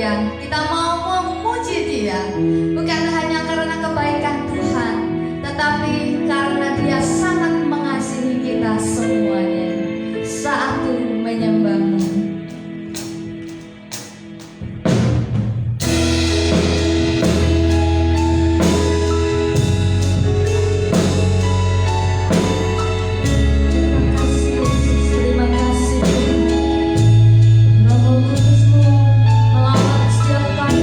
Dia, kita mau memuji Dia, bukan hanya karena kebaikan Tuhan, tetapi karena Dia sangat mengasihi kita semuanya. Saat Aku menyembah-Mu. Terima kasih Yesus, terima kasih Tuhan. Roh Kudus-Mu melawat setiap kami.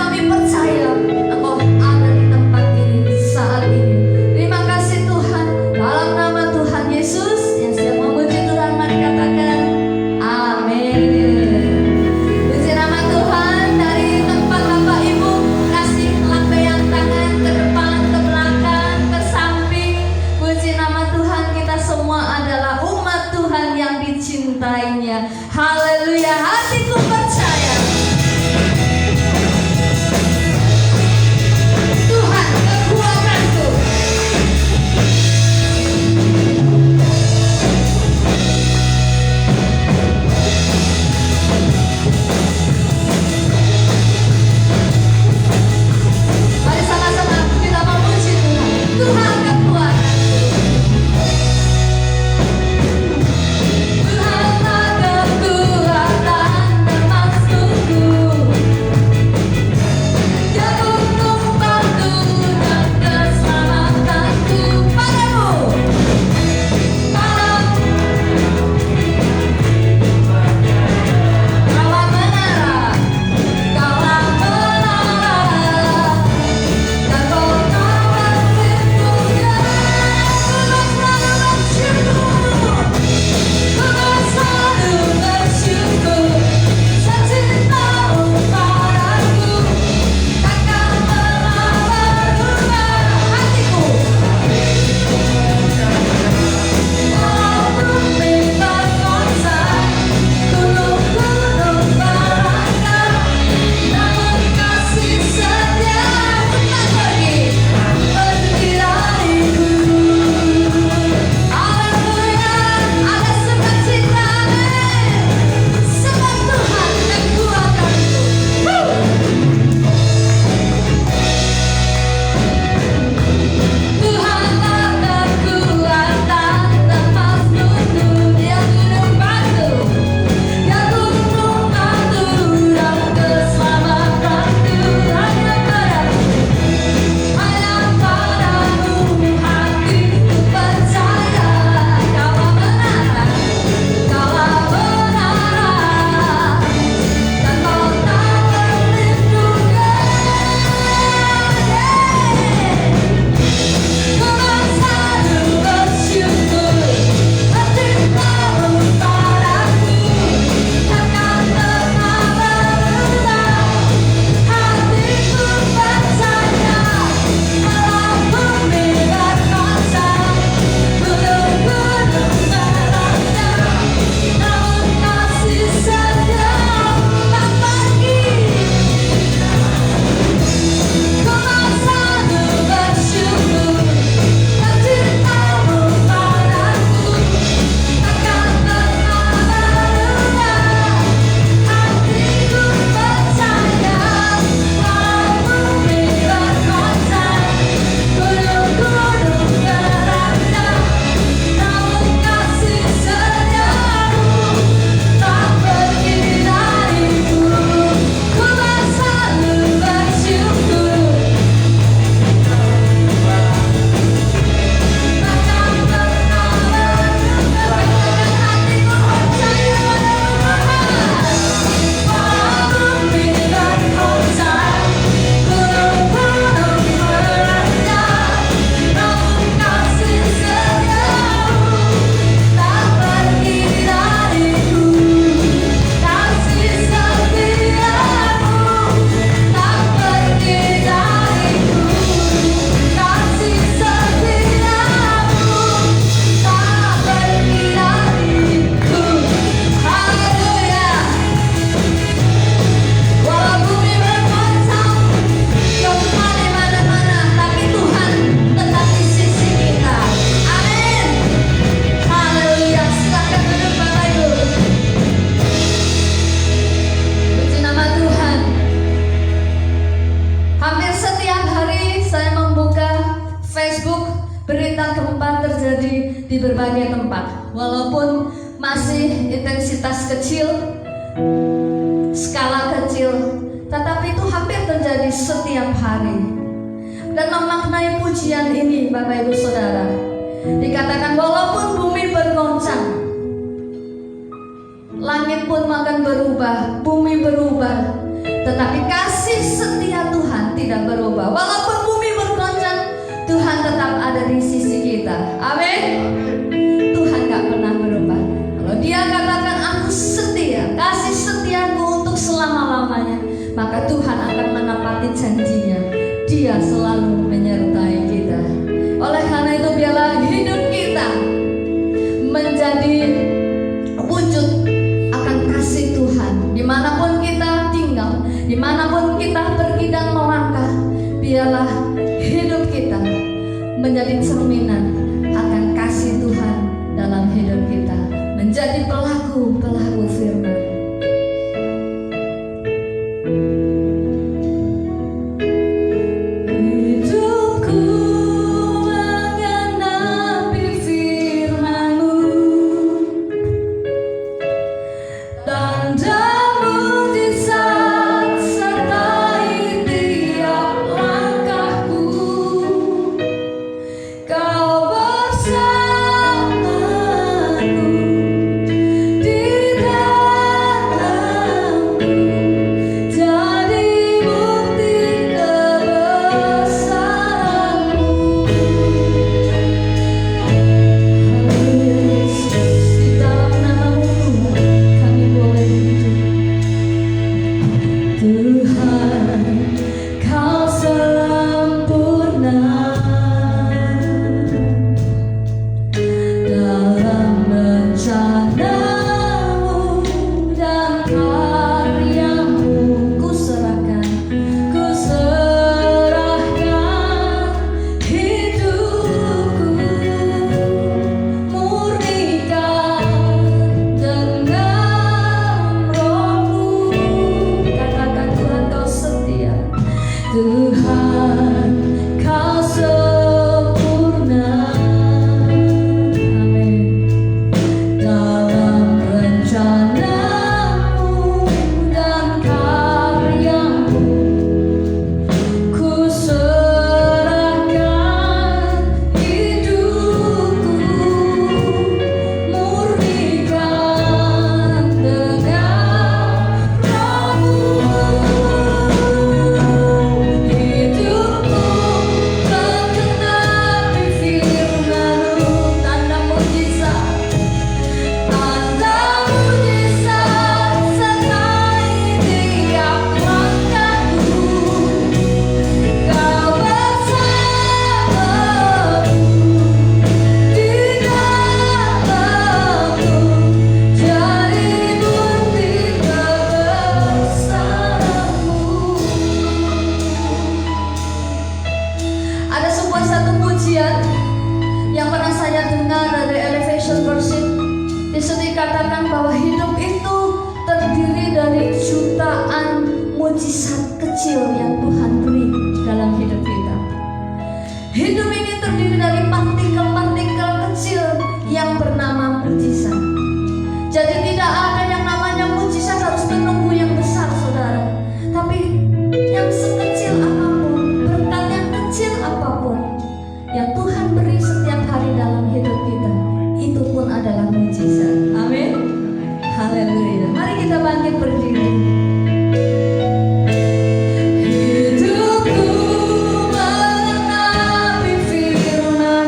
kami percaya Engkau ada di tempat ini saat ini. Terima kasih Tuhan. Dalam nama Tuhan Yesus yang siap memuji Tuhan, mari katakan amin. Puji nama Tuhan. Dari tempat Bapak Ibu kasih lambaian tangan ke depan, ke belakang, ke samping. Puji nama Tuhan, kita semua adalah umat Tuhan yang dicintainya. Haleluya, hatiku percaya Tuhan kekuatanku. Mari sama-sama kita memuji Tuhan. Tuhan kekuatanku. Tuhan kekuatan termasukku. Dia gunung batu dan keselamatanku. Padamu, Kaulah menara, Kaulah menara, dan Kau tak berlindungnya. Ku selalu bersyukur, secintamu padaku takkan pernah berubah. Hatiku walaupun bintang konser, gunung-gunung merangkak, namun kasih setiamu tak pergi dariku. Haleluya, ada sukacita, sebab Tuhan kekuatanku. Tuhanlah kekuatan termasukku. Dia gunung batu, Dia gunung batu dan keselamatanku. Hanya padamu hatiku percaya. Kaulah menara, Kaulah menara, dan Kau tak berlindungnya. Ku selalu bersyukur, secintamu padaku takkan pernah berubah. Hatiku percaya, walaupun bintang konser, gunung-gunung merangkak, namun kasih setiamu tak pergi. Ku selalu bersyukur, secintamu padaku takkan pernah berubah. Hatiku percaya, walaupun bintang konser, gunung-gunung merangkak, namun kasih setiamu tak pergi dariku. Ku selalu bersyukur, takkan pernah berubah. Hatiku percaya walaupun bintang konser, gunung-gunung merangkak, namun kasih setiamu tak pergi dariku. Kasih setiamu tak pergi dariku. Kasih setiamu tak pergi dariku. Haleluya. Walau bumi bergoncang, gempa di mana-mana, tapi Tuhan tetap di sisi kita. Amin. Haleluya. Silakan duduk Bapak Ibu. Puji nama Tuhan. Hampir setiap hari saya membuka Facebook, berita gempa terjadi di berbagai tempat. Walaupun masih intensitas kecil, skala kecil, tetapi itu hampir terjadi setiap hari. Dan memaknai pujian ini Bapak Ibu Saudara, dikatakan walaupun bumi bergoncang, langit pun akan berubah, bumi berubah, tetapi kasih setia maka Tuhan akan menepati janjinya. Dia selalu menyertai kita. Oleh karena itu biarlah hidup kita menjadi wujud akan kasih Tuhan. Dimanapun kita tinggal, dimanapun kita pergi dan melangkah, biarlah hidup kita menjadi cerminan akan kasih Tuhan dalam hidup kita, menjadi pelaku-pelaku firman. Dikatakan bahwa hidup itu terdiri dari jutaan mujizat kecil yang Tuhan beri dalam hidup kita. Hidup ini terdiri dari partikel-partikel kecil yang bernama mujizat. Jadi tidak ada yang namanya mujizat harus menunggu yang besar, saudara. Tapi yang sekecil apapun, berkat yang kecil apapun yang Tuhan beri setiap hari dalam hidup kita, itu pun adalah mujizat. Amin. Haleluya. Mari kita bangkit berdiri. Hidupku mengenapi firman.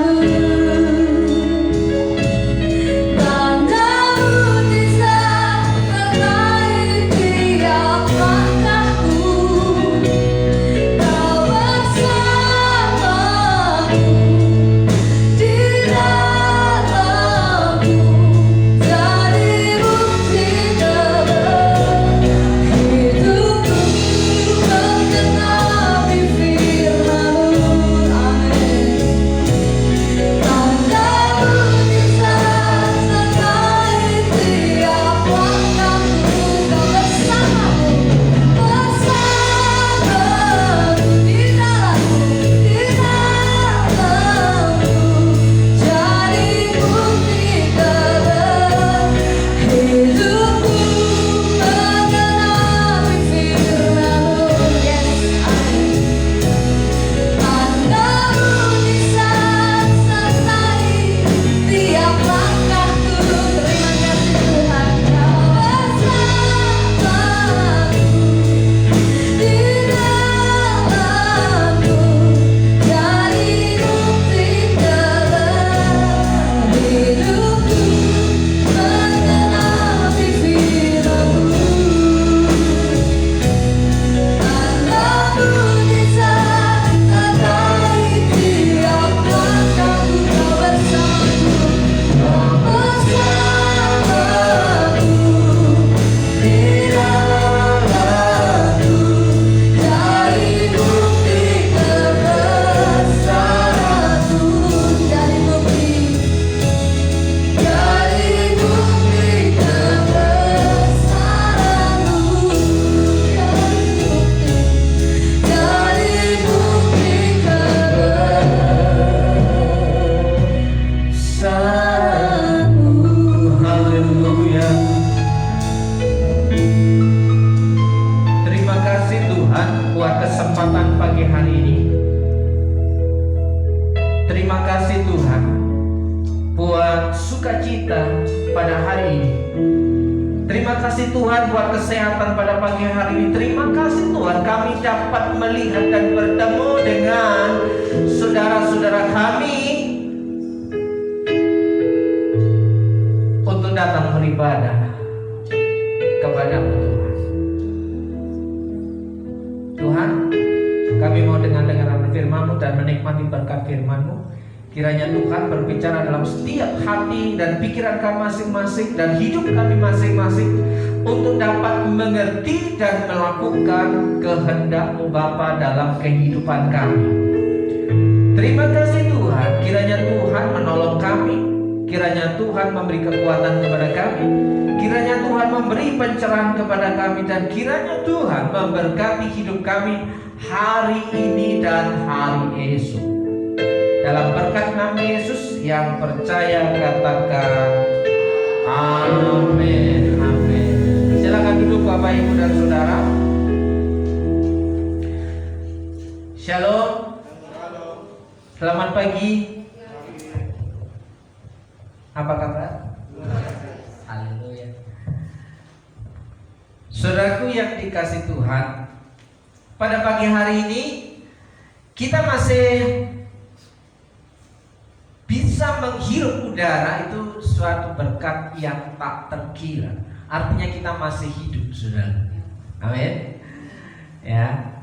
kasih Tuhan buat kesehatan pada pagi hari ini. Terima kasih Tuhan, kami dapat melihat dan bertemu dengan saudara-saudara kami untuk datang beribadah kepada-Mu Tuhan. Tuhan, kami mau dengar-dengaran firman-Mu dan menikmati berkat firman-Mu. Kiranya Tuhan berbicara dalam setiap hati dan pikiran kami masing-masing dan hidup kami masing-masing untuk dapat mengerti dan melakukan kehendak-Mu Bapa dalam kehidupan kami. Terima kasih Tuhan, kiranya Tuhan menolong kami, kiranya Tuhan memberi kekuatan kepada kami, kiranya Tuhan memberi pencerahan kepada kami, dan kiranya Tuhan memberkati hidup kami hari ini dan hari esok. Dalam berkat nama Yesus, yang percaya katakan amin. Amin. Silakan duduk Bapak Ibu dan Saudara. Shalom. Selamat pagi. Apa kabar? Haleluya. Saudaraku yang dikasih Tuhan, pada pagi hari ini kita masih bisa menghirup udara. Itu suatu berkat yang tak terkira. Artinya kita masih hidup, saudara. Amin. Ya.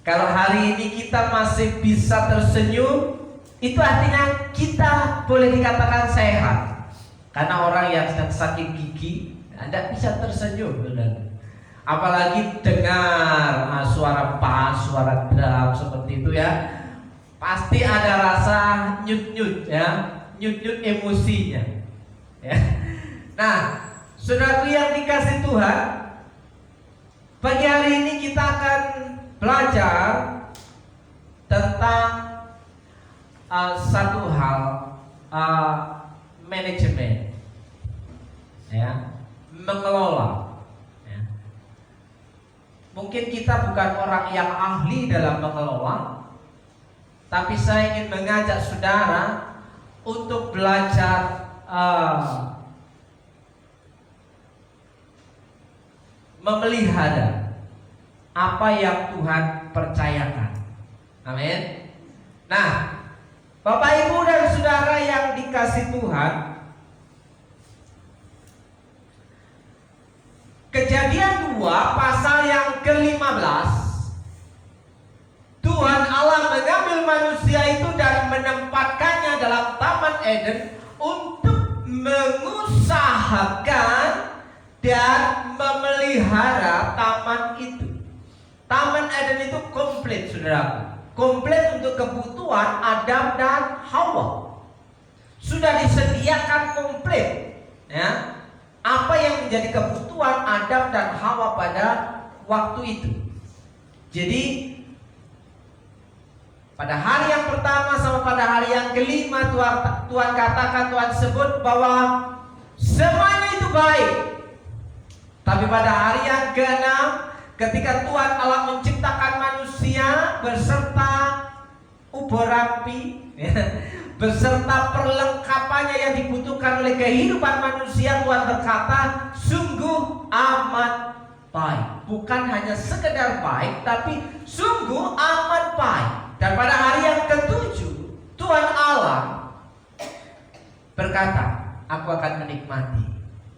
Kalau hari ini kita masih bisa tersenyum, itu artinya kita boleh dikatakan sehat. Karena orang yang sedang sakit gigi tidak bisa tersenyum, saudara. Apalagi dengar suara bass, suara drum seperti itu ya. Pasti ada rasa nyut-nyut ya, nyut-nyut emosinya ya. Nah, saudaraku yang dikasih Tuhan, pagi hari ini kita akan belajar tentang satu hal, manajemen ya, mengelola ya. Mungkin kita bukan orang yang ahli dalam mengelola, tapi saya ingin mengajak saudara untuk belajar memelihara apa yang Tuhan percayakan. Amin. Nah, Bapak Ibu dan Saudara yang dikasih Tuhan, Kejadian 2 pasal yang ke-15, Tuhan Allah mengambil manusia itu dan menempatkannya dalam Taman Eden untuk mengusahakan dan memelihara taman itu. Taman Eden itu komplit, saudaraku. Komplit untuk kebutuhan Adam dan Hawa. Sudah disediakan komplit ya, apa yang menjadi kebutuhan Adam dan Hawa pada waktu itu. Jadi pada hari yang pertama sama pada hari yang kelima Tuhan katakan, Tuhan sebut bahwa semuanya itu baik. Tapi pada hari yang ke-6 ketika Tuhan Allah menciptakan manusia beserta ubur api beserta perlengkapannya yang dibutuhkan oleh kehidupan manusia, Tuhan berkata sungguh amat baik. Bukan hanya sekedar baik, tapi sungguh amat baik. Dan pada hari yang ke-7 Tuhan Allah berkata, aku akan menikmati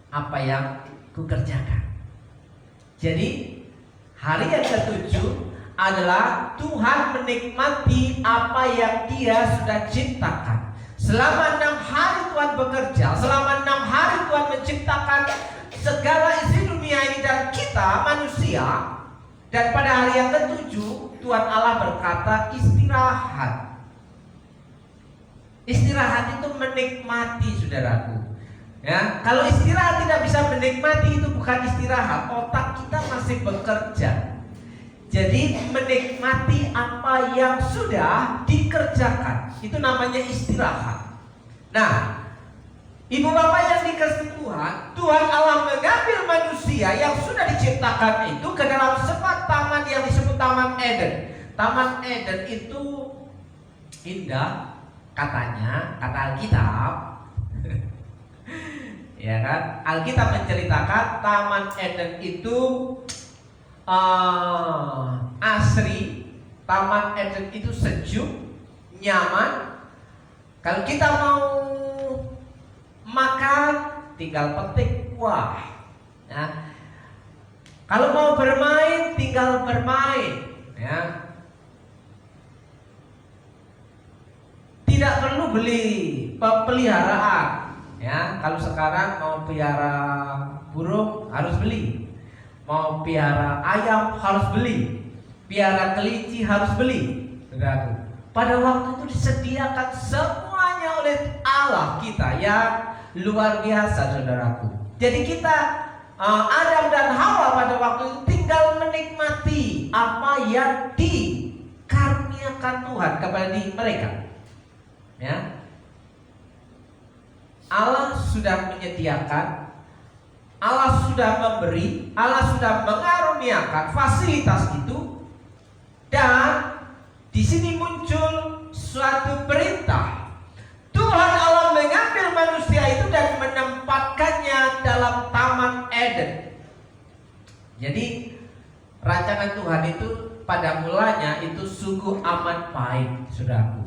apa yang kukerjakan. Jadi hari yang ke-7 adalah Tuhan menikmati apa yang Dia sudah ciptakan. Selama 6 hari Tuhan bekerja, selama 6 hari Tuhan menciptakan segala isi dunia ini dan kita manusia. Dan pada hari yang ke-7 Tuhan Allah berkata istirahat. Istirahat itu menikmati, saudaraku. Ya, kalau istirahat tidak bisa menikmati, itu bukan istirahat. Otak kita masih bekerja. Jadi menikmati apa yang sudah dikerjakan, itu namanya istirahat. Nah, Ibu Bapak yang dikasihi Tuhan, Tuhan Allah mengambil manusia yang sudah diciptakan itu ke dalam sebuah taman yang disebut Taman Eden. Taman Eden itu indah katanya, kata Alkitab. Ya kan? Alkitab menceritakan Taman Eden itu asri. Taman Eden itu sejuk, nyaman. Kalau kita mau makan, tinggal petik buah. Ya. Kalau mau bermain, tinggal bermain. Ya. Tidak perlu beli peliharaan. Ya, kalau sekarang mau piara burung harus beli, mau piara ayam harus beli, piara kelinci harus beli. Saudaraku, pada waktu itu disediakan semuanya oleh Allah kita yang luar biasa, saudaraku. Jadi kita Adam dan Hawa pada waktu itu tinggal menikmati apa yang dikaruniakan Tuhan kepada mereka. Ya. Allah sudah menyediakan, Allah sudah memberi, Allah sudah mengaruniakan fasilitas itu, dan di sini muncul suatu perintah. Tuhan Allah mengambil manusia itu dan menempatkannya dalam Taman Eden. Jadi rancangan Tuhan itu pada mulanya itu sungguh amat baik, saudaraku.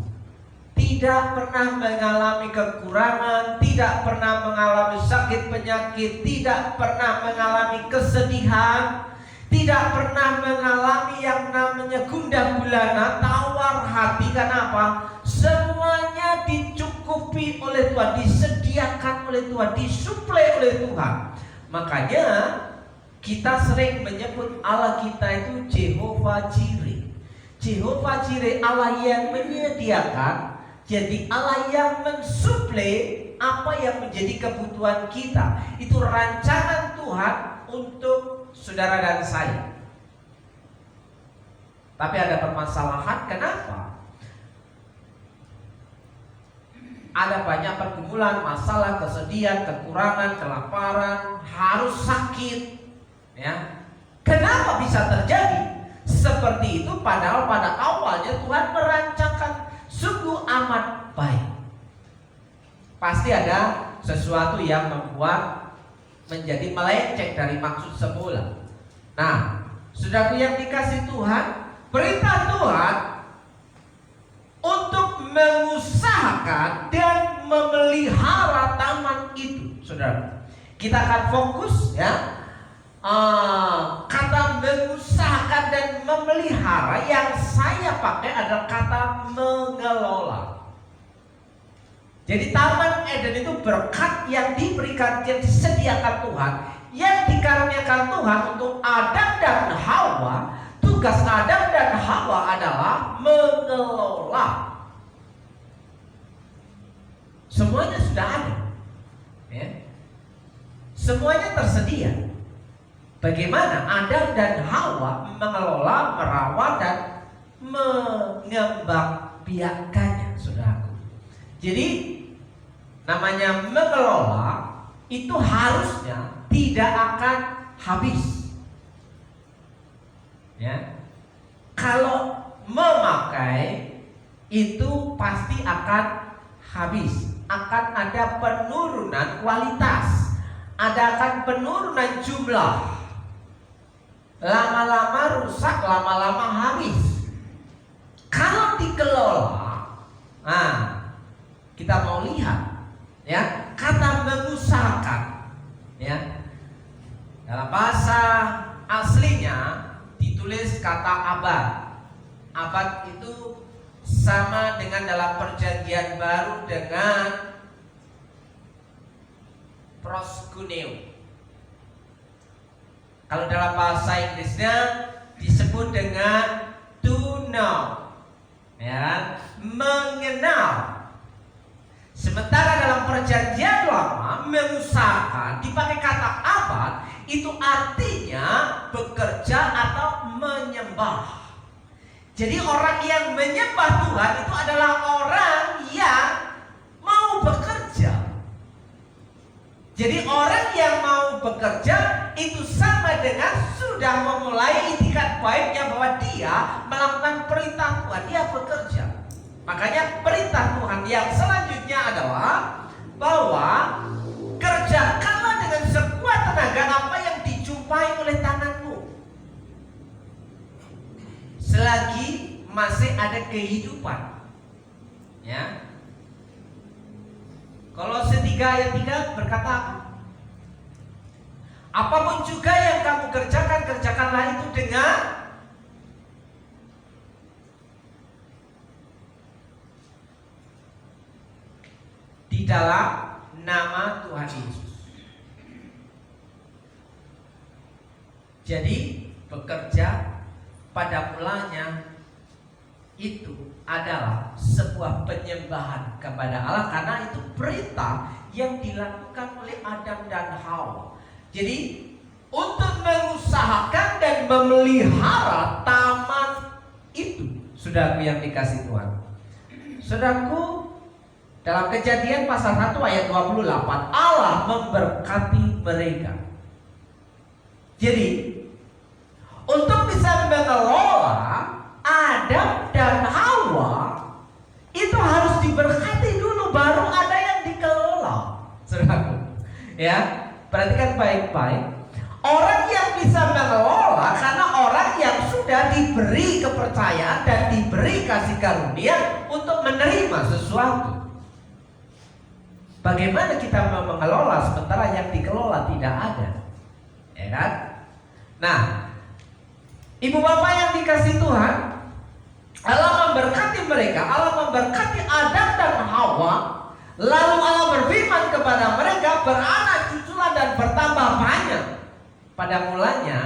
Tidak pernah mengalami kekurangan, tidak pernah mengalami sakit penyakit, tidak pernah mengalami kesedihan, tidak pernah mengalami yang namanya gundah gulana, tawar hati. Kenapa? Semuanya dicukupi oleh Tuhan, disediakan oleh Tuhan, disuplai oleh Tuhan. Makanya kita sering menyebut Allah kita itu Jehovah Jireh. Jehovah Jireh, Allah yang menyediakan. Jadi Allah yang mensuplai apa yang menjadi kebutuhan kita. Itu rancangan Tuhan untuk saudara dan saya. Tapi ada permasalahan, kenapa? Ada banyak pergumulan, masalah, kesedihan, kekurangan, kelaparan, harus sakit. Ya. Kenapa bisa terjadi seperti itu? Padahal pada awalnya Tuhan merancangkan sungguh amat baik. Pasti ada sesuatu yang membuat menjadi melenceng dari maksud semula. Nah, saudaraku yang dikasih Tuhan, perintah Tuhan untuk mengusahakan dan memelihara taman itu, saudara. Kita akan fokus ya. Kata mengusahakan dan memelihara yang saya pakai adalah kata mengelola. Jadi Taman Eden itu berkat yang diberikan, yang disediakan Tuhan, yang dikaruniakan Tuhan untuk Adam dan Hawa. Tugas Adam dan Hawa adalah mengelola. Semuanya sudah ada, ya. Semuanya tersedia. Bagaimana Adam dan Hawa mengelola, merawat, dan mengembangbiakannya, saudaraku. Jadi namanya mengelola itu harusnya tidak akan habis. Ya. Kalau memakai itu pasti akan habis, akan ada penurunan kualitas, ada penurunan jumlah. Lama-lama rusak, lama-lama habis. Kalau dikelola, kita mau lihat, ya, kata mengusahakan, ya, dalam bahasa aslinya ditulis kata abad. Abad itu sama dengan dalam perjanjian baru dengan proskuneo. Kalau dalam bahasa Inggrisnya disebut dengan to know, ya, mengenal. Sementara dalam perjanjian lama mengusahakan dipakai kata abad, itu artinya bekerja atau menyembah. Jadi orang yang menyembah Tuhan itu adalah orang yang mau bekerja. Jadi orang yang mau bekerja itu sama dengan sudah memulai itikat baiknya bahwa dia melakukan perintah Tuhan, dia bekerja. Makanya perintah Tuhan yang selanjutnya adalah bahwa kerjakanlah dengan sekuat tenaga apa yang dijumpai oleh tanganmu. Selagi masih ada kehidupan. Ya. Kolose 3 ayat 3 berkata apa? Apapun juga yang kamu kerjakan, kerjakanlah itu dengan di dalam nama Tuhan Yesus. Jadi bekerja pada mulanya itu adalah sebuah penyembahan kepada Allah, karena itu perintah yang dilakukan oleh Adam dan Hawa. Jadi untuk mengusahakan dan memelihara taman itu, saudaraku yang dikasih Tuhan. Saudaraku, dalam Kejadian pasal 1 ayat 28, Allah memberkati mereka. Jadi untuk bisa mengelola Adam dan Hawa itu harus diberkati dulu, baru ada yang dikelola. Saudaraku, ya, perhatikan baik-baik. Orang yang bisa mengelola karena orang yang sudah diberi kepercayaan dan diberi kasih karunia untuk menerima sesuatu. Bagaimana kita mau mengelola sementara yang dikelola tidak ada? Ya kan? Nah, ibu bapak yang dikasih Tuhan, Allah memberkati mereka, Allah memberkati Adam dan Hawa. Lalu Allah berfirman kepada mereka, beranak cuculah dan bertambah banyak. Pada mulanya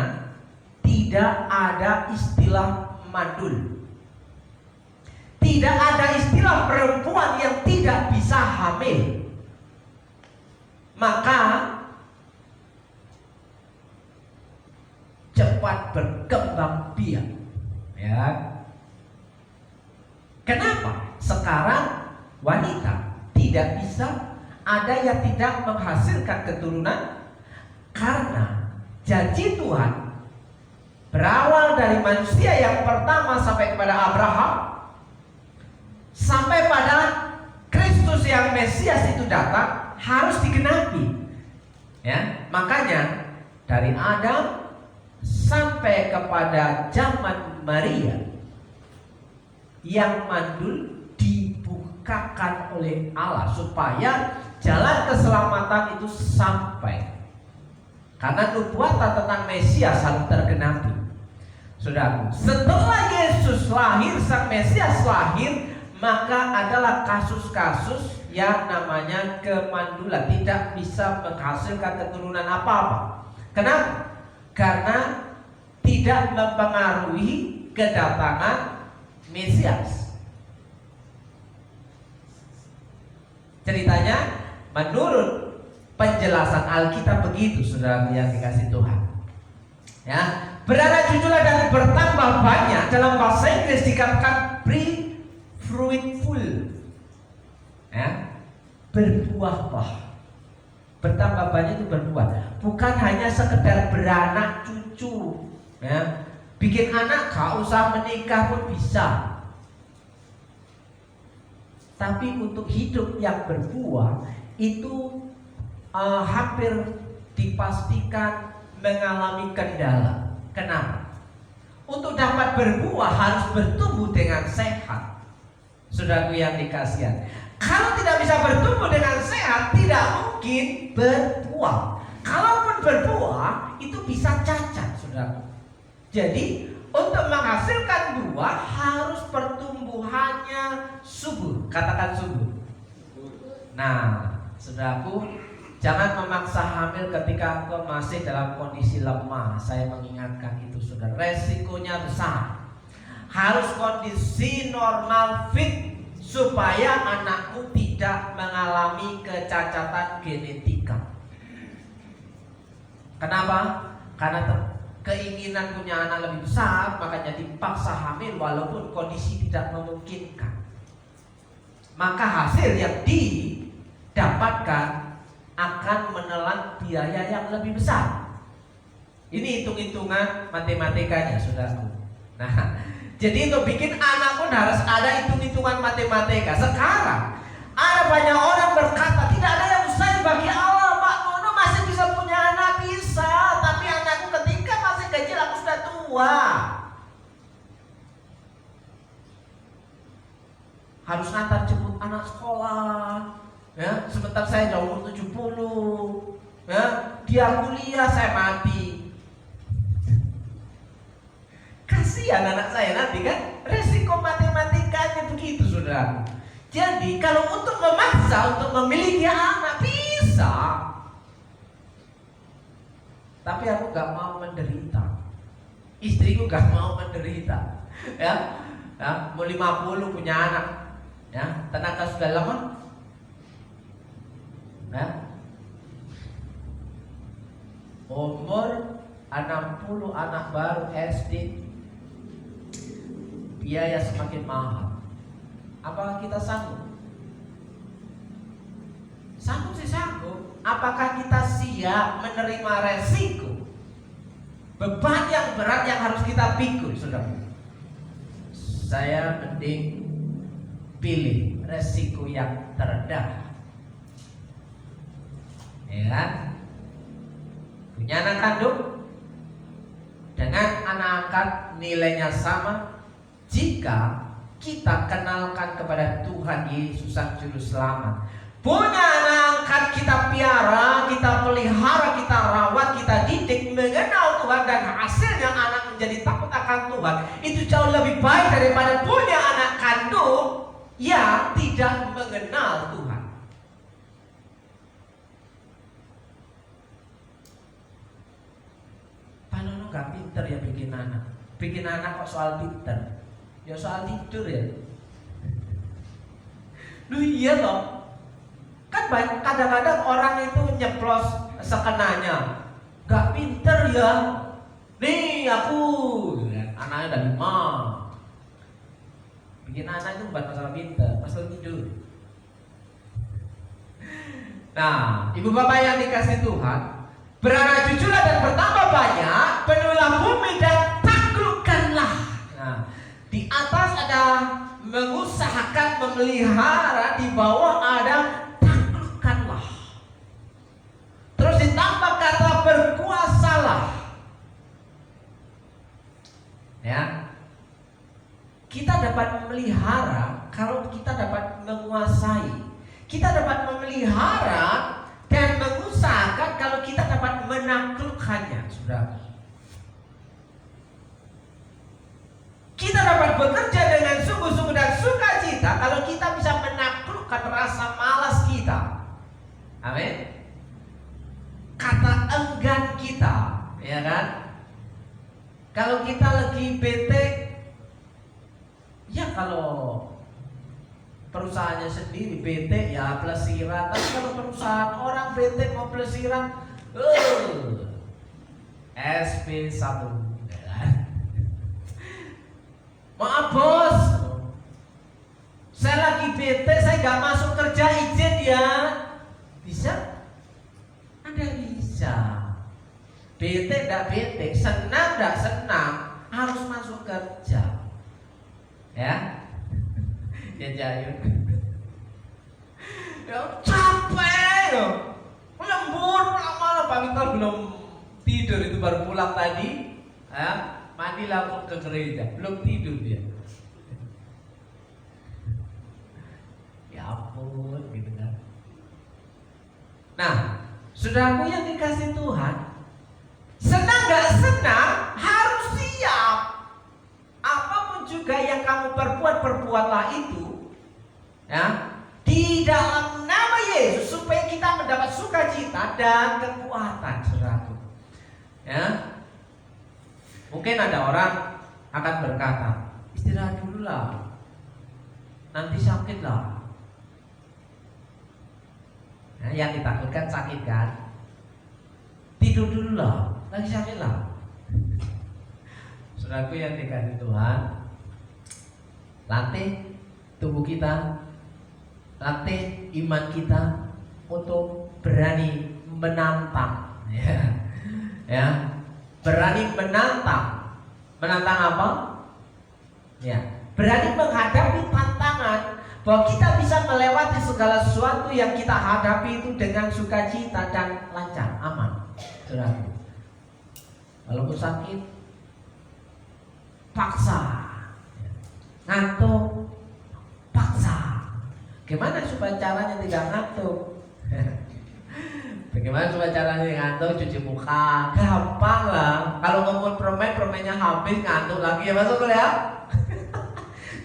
tidak ada istilah mandul. Tidak ada istilah perempuan yang tidak bisa hamil. Maka cepat berkembang biak. Ya. Kenapa? Sekarang wanita tidak bisa, ada yang tidak menghasilkan keturunan karena janji Tuhan berawal dari manusia yang pertama sampai kepada Abraham, sampai pada Kristus yang Mesias itu datang, harus digenapi. Ya, makanya dari Adam sampai kepada zaman Maria yang mandul dibukakan oleh Allah supaya jalan keselamatan itu sampai. Karena nubuatan tentang Mesias harus tergenapi. Saudara, setelah Yesus lahir, Sang Mesias lahir, maka adalah kasus-kasus yang namanya kemandulan, tidak bisa menghasilkan keturunan apa-apa. Kenapa? Karena tidak mempengaruhi kedatangan Mesias. Ceritanya menurut penjelasan Alkitab begitu, saudara yang dikasih Tuhan. Ya, beranak cuculah dan bertambah banyak. Dalam bahasa Inggris dikatakan be fruitful. Ya, berbuah-buah. Bertambah banyak itu berbuah. Bukan hanya sekedar beranak cucu. Ya, bikin anak gak usah menikah pun bisa. Tapi untuk hidup yang berbuah itu hampir dipastikan mengalami kendala. Kenapa? Untuk dapat berbuah harus bertumbuh dengan sehat. Saudaraku yang dikasihan, kalau tidak bisa bertumbuh dengan sehat, tidak mungkin berbuah. Kalaupun berbuah, itu bisa cacat, saudaraku. Jadi untuk menghasilkan buah harus pertumbuhannya subur. Katakan subur. Nah, saudaraku, jangan memaksa hamil ketika engkau masih dalam kondisi lemah. Saya mengingatkan itu, saudara. Resikonya besar. Harus kondisi normal fit supaya anakmu tidak mengalami kecacatan genetika. Kenapa? Karena keinginan punya anak lebih besar, makanya dipaksa hamil walaupun kondisi tidak memungkinkan. Maka hasil yang didapatkan akan menelan biaya yang lebih besar. Ini hitung-hitungan matematikanya, saudaraku. Nah, jadi untuk bikin anak pun harus ada hitung-hitungan matematika. Sekarang ada banyak orang berkata tidak ada yang mustahil bagi Allah, Pak. tua. Harus ngantar jemput anak sekolah, ya. Sebentar saya udah umur 70, ya. Dia kuliah, saya mati. Kasihan anak saya nanti kan, resiko matematikanya begitu, saudara. Jadi kalau untuk memaksa untuk memiliki anak bisa, tapi aku gak mau menderita, istriku gak mau menderita, ya. Mau 50 punya anak, ya, tenaga sudah lemah, ya. Umur 60 anak baru SD, biaya semakin mahal. Apakah kita sanggup? Sanggup sih sanggup. Apakah kita siap menerima resiko? Beban yang berat yang harus kita pikul, saudara. Saya mending pilih resiko yang terendah, ya kan? Punya anak kandung dengan anak angkat nilainya sama jika kita kenalkan kepada Tuhan Yesus Sang Juru Selamat. Punya anak angkat kita piara, kita pelihara, kita rawat, kita didik mengenal Tuhan, dan hasilnya anak menjadi takut akan Tuhan. Itu jauh lebih baik daripada punya anak kandung yang tidak mengenal Tuhan. Kalau gak pinter ya bikin anak kok soal pinter, ya soal tidur ya. Lu iya loh. Kan kadang-kadang orang itu nyeplos sekenanya. Gak pinter ya. Nih aku, anaknya udah 5. Bikin anak itu bukan masalah pinter, masalah tidur. Nah, ibu bapak yang dikasih Tuhan, beranak cuculah dan bertambah banyak, penuhilah bumi dan taklukkanlah. Nah, di atas ada mengusahakan memelihara, di bawah ada taklukkanlah. Terus ditambah kata berkuasalah. Ya. Kita dapat memelihara kalau kita dapat menguasai. Kita dapat memelihara dan mengusahakan kalau kita dapat menaklukkannya, saudara. Kita dapat bekerja dengan sungguh-sungguh dan sukacita kalau kita bisa menaklukkan rasa malas kita. Amin. Kata enggan kita, ya kan? Kalau kita lagi bete, ya kalau perusahaannya sendiri bete ya pelesiran. Tapi kalau perusahaan orang bete mau pelesiran, SP1. Maaf bos, saya lagi bete, saya gak masuk kerja, izin ya. Bisa? Anda bisa. Bete gak bete, senang gak senang, harus masuk kerja. Ya, ya Jayun. Ya capek yo, lembur malam Pak Victor belum tidur, itu baru pulang tadi, ya, mandi langsung ke gereja, belum tidur dia. Ya ampun, gitu kan. Nah, saudaraku yang dikasih Tuhan, senang gak senang harus siap. Apapun juga yang kamu perbuatlah itu, ya, di dalam nama Yesus, supaya kita mendapat sukacita dan kekuatan, saudaraku. Ya, mungkin ada orang akan berkata, istirahat dulu lah, nanti sakit lah. Nah, yang ditakutkan sakit kan? Tidur dulu lah, lagi sakit lah. Saudaraku yang dikasih Tuhan, latih tubuh kita, latih iman kita untuk berani menantang, ya, berani menantang. Menantang apa? Ya, berani menghadapi tantangan, bahwa kita bisa melewati segala sesuatu yang kita hadapi itu dengan sukacita dan lancar, aman. Saudaraku, walaupun sakit, paksa. Ngantuk, paksa. Gimana supaya caranya tidak ngantuk? Bagaimana supaya caranya ngantuk? Cuci muka, gampang lah. Kalau ngomong permennya habis, ngantuk lagi ya, betul ya?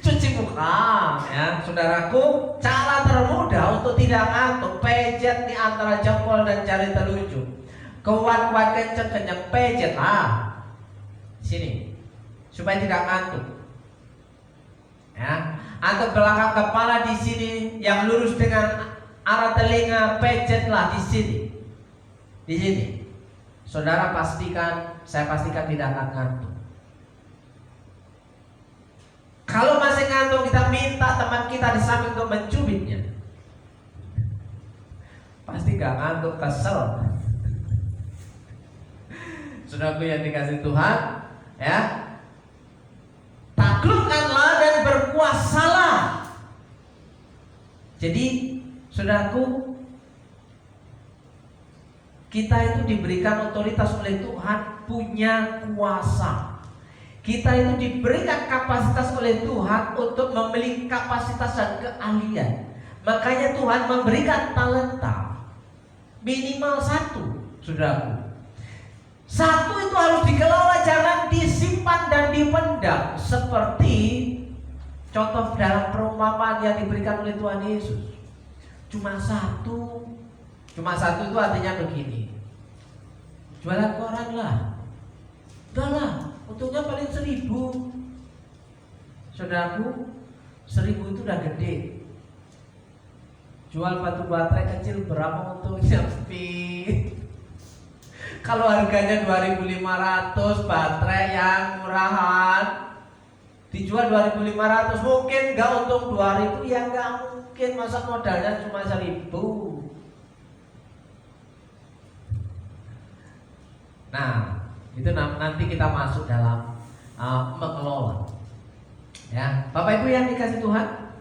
Cuci muka, ya saudaraku. Cara termudah untuk tidak ngantuk, pejet di antara jempol dan jari telunjuk. Kuat-kuat kenceng-kenceng, pejet lah. Sini, supaya tidak ngantuk. Ya, atau belakang kepala di sini yang lurus dengan arah telinga, pejetlah di sini. Di sini. Saudara pastikan, saya pastikan tidak akan ngantuk. Kalau masih ngantuk, kita minta teman kita di samping untuk mencubitnya. Pasti gak ngantuk, kesel. Saudaraku yang dikasih Tuhan, ya, taklukkanlah dan berpuasalah. Jadi, saudaraku, kita itu diberikan otoritas oleh Tuhan, punya kuasa. Kita itu diberikan kapasitas oleh Tuhan untuk memiliki kapasitas dan keahlian. Makanya Tuhan memberikan talenta minimal 1, saudaraku. 1 itu harus dikelola, jangan disimpan dan dipendam. Seperti contoh dalam perumpamaan yang diberikan oleh Tuhan Yesus. Cuma satu itu artinya begini. Jualan koran lah. Udah lah, untungnya paling 1.000. Saudaraku, 1.000 itu udah gede. Jual batu baterai kecil berapa untungnya? Kalau harganya 2.500 baterai yang murahan dijual 2.500, mungkin nggak untung 2.000? Ya nggak mungkin, masa modalnya cuma 1.000. Nah, itu nanti kita masuk dalam mengelola. Ya, Bapak Ibu yang dikasih Tuhan,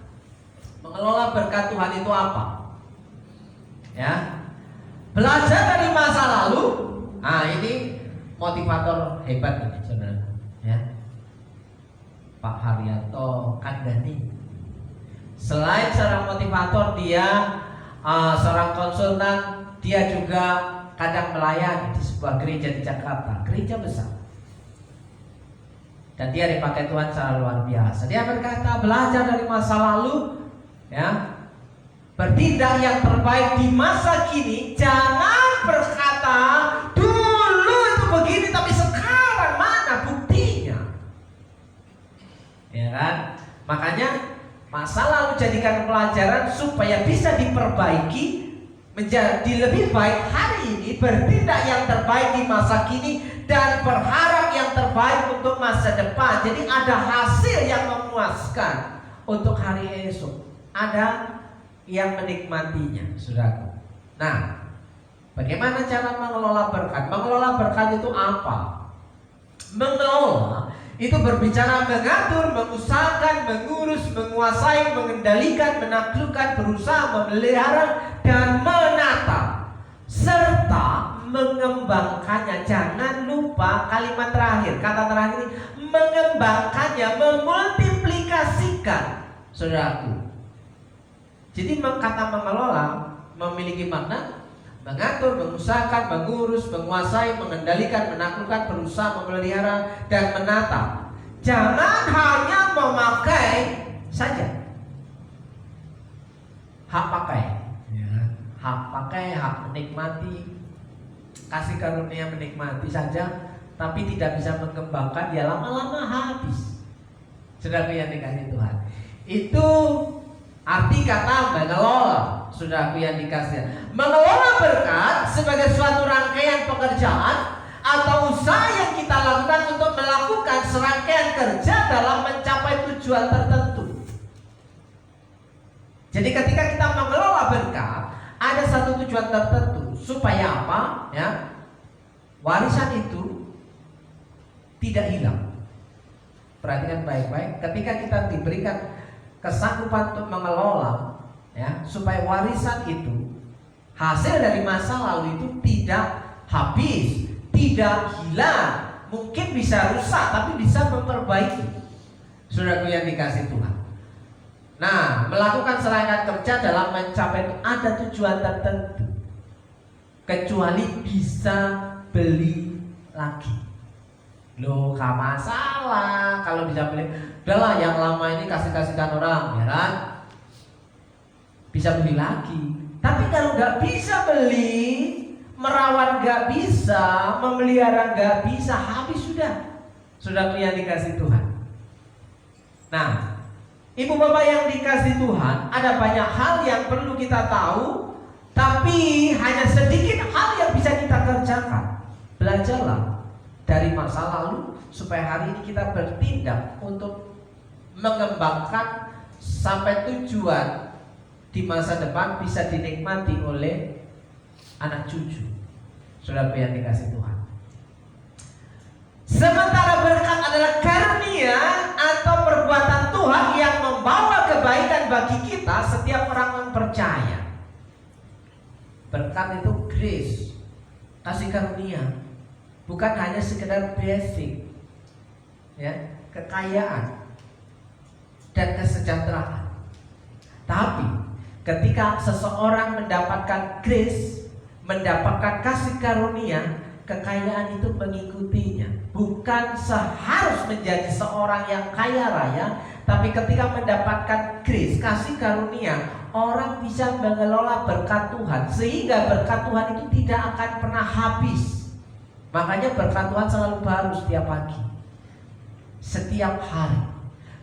mengelola berkat Tuhan itu apa? Ya, belajar dari masa lalu. Nah, ini motivator hebat ini, saudara. Ya, Pak Haryanto Kandani. Selain seorang motivator, dia seorang konsultan, dia juga kadang melayani di sebuah gereja di Jakarta, gereja besar. Dan dia dipakai Tuhan secara luar biasa. Dia berkata, belajar dari masa lalu, ya, bertindak yang terbaik di masa kini. Jangan berkata dulu itu begini, tapi sekarang mana buktinya? Ya kan? Makanya masa lalu jadikan pelajaran supaya bisa diperbaiki menjadi lebih baik hari ini, bertindak yang terbaik di masa kini, dan berharap yang terbaik untuk masa depan. Jadi ada hasil yang memuaskan untuk hari esok, ada yang menikmatinya, saudaraku. Nah, bagaimana cara mengelola berkat? Mengelola berkat itu apa? Mengelola itu berbicara mengatur, mengusahakan, mengurus, menguasai, mengendalikan, menaklukkan, berusaha, memelihara, dan menata, serta mengembangkannya. Jangan lupa kalimat terakhir, kata terakhir ini, mengembangkannya, memultiplikasikan, saudaraku. Jadi kata mengelola memiliki makna mengatur, mengusahakan, mengurus, menguasai, mengendalikan, menaklukkan, berusaha, memelihara, dan menata. Jangan hanya memakai saja. Hak pakai, hak pakai, hak menikmati, kasih karunia menikmati saja, tapi tidak bisa mengembangkan, ya lama-lama habis. Saudara yang dikasih Tuhan, itu arti kata mengelola. Saudaraku yang dikasih, mengelola berkat sebagai suatu rangkaian pekerjaan atau usaha yang kita lakukan untuk melakukan serangkaian kerja dalam mencapai tujuan tertentu. Jadi ketika kita mengelola berkat, ada satu tujuan tertentu supaya apa? Ya, warisan itu tidak hilang. Perhatikan baik-baik. Ketika kita diberikan kesanggupan untuk mengelola, ya, supaya warisan itu, hasil dari masa lalu itu tidak habis, tidak hilang, mungkin bisa rusak, tapi bisa memperbaiki. Saudaraku yang dikasih Tuhan. Nah, melakukan serangkaian kerja dalam mencapai itu ada tujuan tertentu, kecuali bisa beli lagi. Loh, gak masalah kalau bisa beli. Udahlah, yang lama ini kasihkan orang, ya kan? Bisa beli lagi. Tapi kalau nggak bisa beli, merawat nggak bisa, memelihara nggak bisa, habis sudah. Sudah yang dikasih Tuhan. Nah, ibu bapak yang dikasih Tuhan, ada banyak hal yang perlu kita tahu, tapi hanya sedikit hal yang bisa kita kerjakan. Belajarlah dari masa lalu supaya hari ini kita bertindak untuk mengembangkan sampai tujuan di masa depan bisa dinikmati oleh anak cucu. Saudara yang dikasih Tuhan. Sementara berkat adalah karunia atau perbuatan Tuhan yang membawa kebaikan bagi kita setiap orang yang percaya. Berkat itu grace, kasih karunia, bukan hanya sekedar basic, ya, kekayaan dan kesejahteraan. Tapi ketika seseorang mendapatkan grace, mendapatkan kasih karunia, kekayaan itu mengikutinya. Bukan seharus menjadi seorang yang kaya raya, tapi ketika mendapatkan grace, kasih karunia, orang bisa mengelola berkat Tuhan, sehingga berkat Tuhan itu tidak akan pernah habis. Makanya berkat Tuhan selalu baru setiap pagi, setiap hari.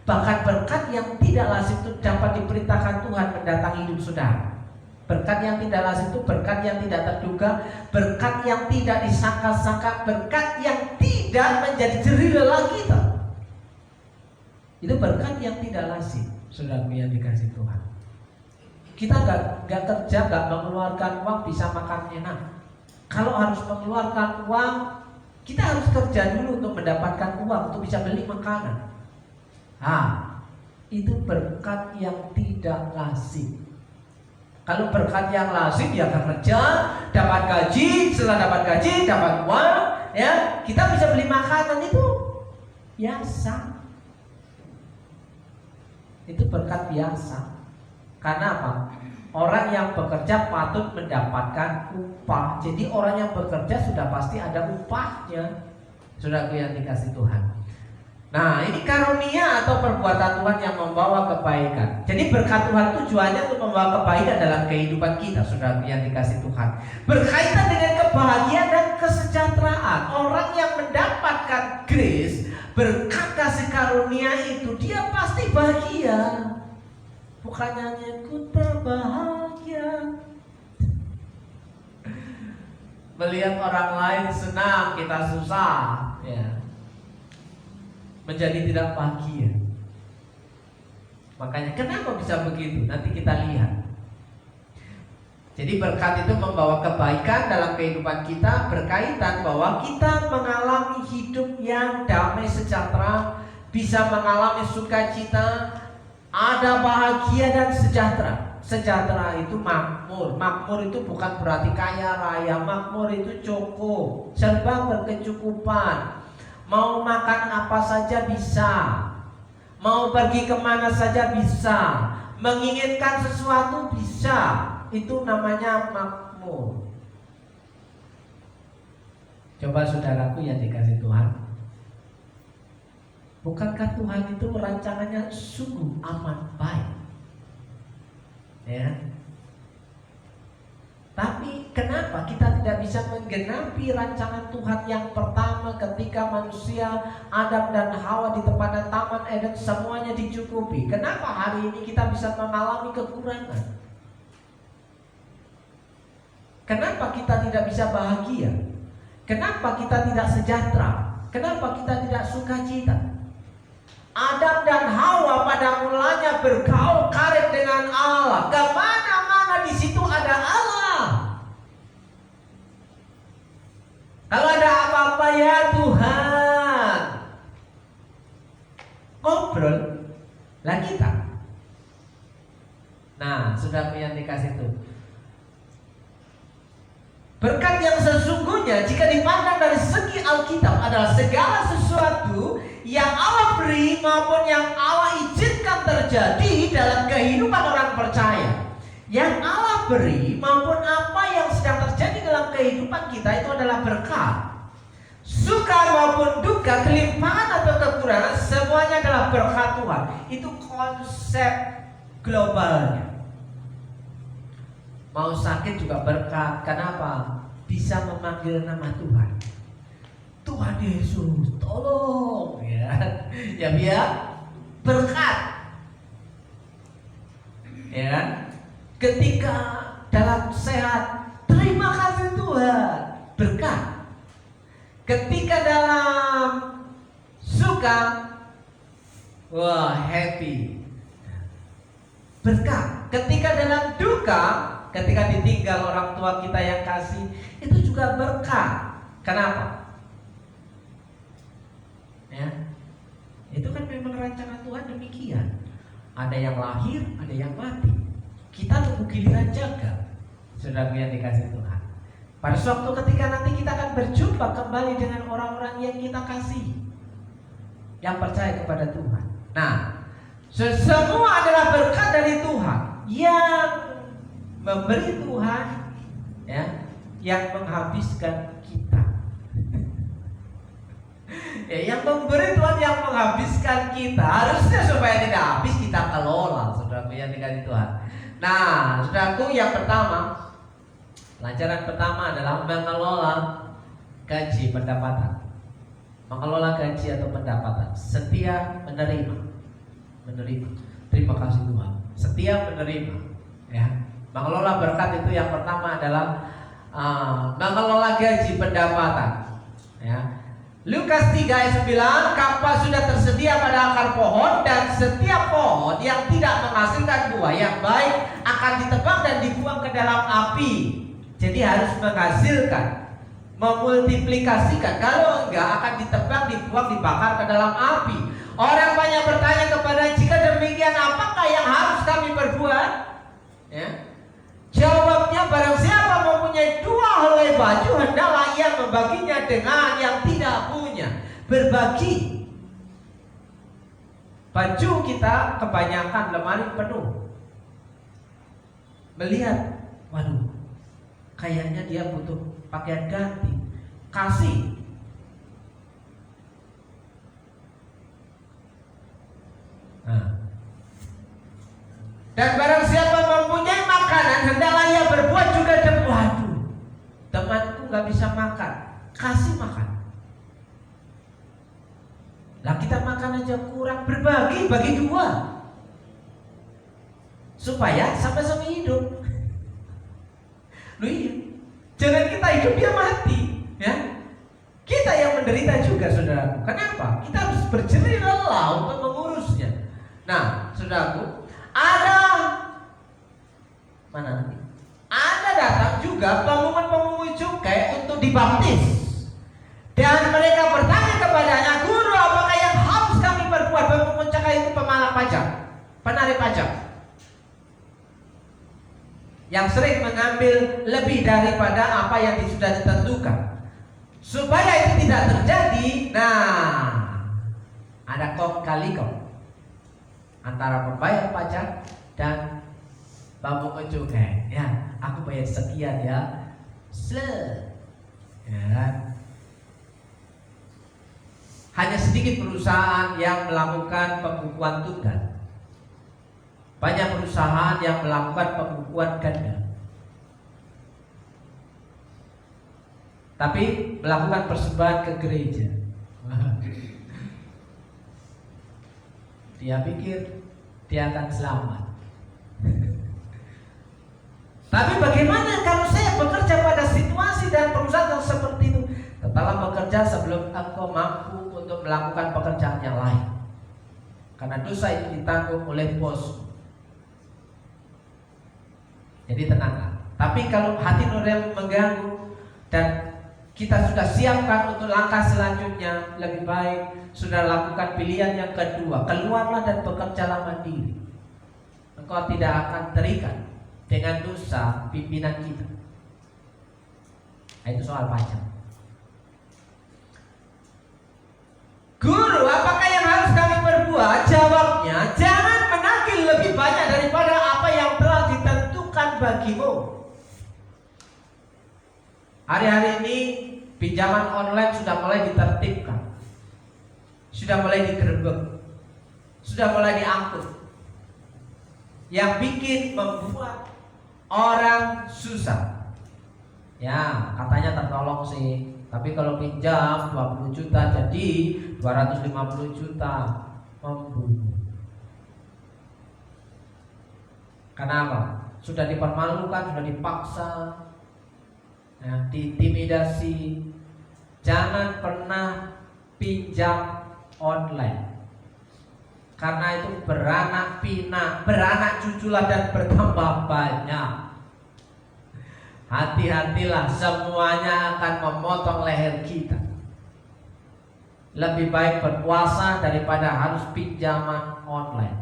Bahkan berkat yang tidak lazim itu dapat diperintahkan Tuhan mendatangi hidup saudara. Berkat yang tidak lazim itu berkat yang tidak terduga, berkat yang tidak disangka-sangka, berkat yang tidak menjadi jerih lelah kita. Itu berkat yang tidak lazim, saudaraku yang dikasih Tuhan. Kita nggak kerja, nggak mengeluarkan uang bisa makan enak. Kalau harus mengeluarkan uang, kita harus kerja dulu untuk mendapatkan uang untuk bisa beli makanan. Itu berkat yang tidak lazim. Kalau berkat yang lazim, ya kerja, dapat gaji, setelah dapat gaji, dapat uang, ya kita bisa beli makanan, itu biasa. Itu berkat biasa. Karena apa? Orang yang bekerja patut mendapatkan upah. Jadi orang yang bekerja sudah pasti ada upahnya. Saudaraku yang dikasih Tuhan. Nah, ini karunia atau perbuatan Tuhan yang membawa kebaikan. Jadi berkat Tuhan tujuannya untuk membawa kebaikan dalam kehidupan kita, saudara yang dikasih Tuhan. Berkaitan dengan kebahagiaan dan kesejahteraan. Orang yang mendapatkan grace, berkat kasih karunia itu, dia pasti bahagia. Bukan hanya ku berbahagia. Melihat orang lain senang, kita susah, ya. Menjadi tidak bahagia. Makanya kenapa bisa begitu? Nanti kita lihat. Jadi berkat itu membawa kebaikan dalam kehidupan kita, berkaitan bahwa kita mengalami hidup yang damai sejahtera, bisa mengalami sukacita, ada bahagia dan sejahtera. Sejahtera itu makmur. Makmur itu bukan berarti kaya raya. Makmur itu cukup, serba berkecukupan. Mau makan apa saja bisa, mau pergi kemana saja bisa, menginginkan sesuatu bisa. Itu namanya makmur. Coba saudaraku yang dikasih Tuhan, bukankah Tuhan itu rancangannya sungguh amat baik, ya? Tapi kenapa kita tidak bisa menggenapi rancangan Tuhan yang pertama ketika manusia Adam dan Hawa ditempatkan Taman Eden semuanya dicukupi? Kenapa hari ini kita bisa mengalami kekurangan? Kenapa kita tidak bisa bahagia? Kenapa kita tidak sejahtera? Kenapa kita tidak sukacita? Adam dan Hawa pada mulanya bergaul karib dengan Allah. Kemana-mana di situ ada Allah. Kalau ada apa-apa, ya Tuhan, ngobrol lah kita. Nah, sudah yang dikasih tuh berkat yang sesungguhnya jika dipandang dari segi Alkitab adalah segala sesuatu yang Allah beri maupun yang Allah izinkan terjadi dalam kehidupan orang percaya. Yang Allah beri maupun apa yang sedang terjadi dalam kehidupan kita itu adalah berkat. Suka maupun duka, kelimpahan atau kekurangan, semuanya adalah berkat Tuhan. Itu konsep globalnya. Mau sakit juga berkat. Kenapa? Bisa memanggil nama Tuhan. Tuhan Yesus, tolong ya. Ya biar berkat. Ya. Ketika dalam sehat, terima kasih Tuhan, berkat. Ketika dalam suka, wah happy, berkat. Ketika dalam duka, ketika ditinggal orang tua kita yang kasih, itu juga berkat. Kenapa? Ya, itu kan memang rencana Tuhan demikian. Ada yang lahir, ada yang mati. Kita tunggu giliran jaga, saudara yang dikasih Tuhan. Pada suatu ketika nanti kita akan berjumpa kembali dengan orang-orang yang kita kasih, yang percaya kepada Tuhan. Nah, semua adalah berkat dari Tuhan. Yang memberi Tuhan, ya, yang menghabiskan kita. Ya, yang memberi Tuhan yang menghabiskan kita. Harusnya supaya tidak habis kita kelola, saudara yang dikasih Tuhan. Nah, saudaraku, yang pertama, pelajaran pertama adalah mengelola gaji pendapatan. Mengelola gaji atau pendapatan. Setia menerima. Terima kasih Tuhan. Setia menerima. Ya. Mengelola berkat itu yang pertama adalah mengelola gaji pendapatan. Ya. Lukas 3 ayat 9, kapas sudah tersedia pada akar pohon, dan setiap pohon yang tidak menghasilkan buah yang baik akan ditebang dan dibuang ke dalam api. Jadi harus menghasilkan, memultiplikasikan. Kalau enggak akan ditebang, dibuang, dibakar ke dalam api. Orang banyak bertanya kepada, jika demikian apakah yang harus kami perbuat? Ya. Jawabnya, barang siapa mempunyai 2 helai baju, hendaklah ia membaginya dengan yang tidak punya. Berbagi. Baju kita kebanyakan lemari penuh. Melihat, waduh, kayaknya dia butuh pakaian ganti. Kasih. Nah. Dan barang siapa mempunyai makanan, hendaklah ia berbuat juga dengan, waduh, temanku gak bisa makan, kasih makan. Lah kita makan aja kurang, berbagi, bagi 2, supaya sama-sama hidup. Loh iya, jangan kita hidup dia mati, ya. Kita yang menderita juga, saudaraku. Kenapa? Kita harus berjerih lelah untuk mengurusnya. Nah, saudaraku, ada datang juga pemungut cukai untuk dibaptis. Dan mereka bertanya kepadanya, guru, apakah yang harus kami perbuat? Pemungut cukai itu pemalak pajak, penarik pajak, yang sering mengambil lebih daripada apa yang sudah ditentukan. Supaya itu tidak terjadi, nah, ada kong kali kong antara pembayar pajak dan pemungut cukai. Ya, aku bayar sekian ya, ya. Hanya sedikit perusahaan yang melakukan pembukuan tunggal. Banyak perusahaan yang melakukan pembukuan ganda. Tapi melakukan persembahan ke gereja. Dia pikir dia akan selamat. Tapi bagaimana kalau saya bekerja pada situasi dan perusahaan yang seperti itu? Tetaplah bekerja sebelum engkau mampu untuk melakukan pekerjaan yang lain. Karena dosa itu ditanggung oleh bos. Jadi tenanglah. Tapi kalau hati nurani mengganggu dan kita sudah siapkan untuk langkah selanjutnya, lebih baik sudah lakukan pilihan yang kedua. Keluarlah dan bekerjalah mandiri. Engkau tidak akan terikat dengan dosa pimpinan kita. Nah, itu soal pajak. Guru, apakah yang harus kami perbuat? Jawabnya, jangan menagih lebih banyak daripada apa yang telah ditentukan bagimu. Hari-hari ini pinjaman online sudah mulai ditertibkan, sudah mulai digerebek, sudah mulai diangkut. Yang bikin membuat orang susah. Ya, katanya tertolong sih. Tapi kalau pinjam 20 juta jadi 250 juta, membunuh. Kenapa? Sudah dipermalukan, sudah dipaksa, ya, diintimidasi. Jangan pernah pinjam online, karena itu beranak pinak, beranak cuculah dan bertambah banyak. Hati-hatilah, semuanya akan memotong leher kita. Lebih baik berpuasa daripada harus pinjaman online.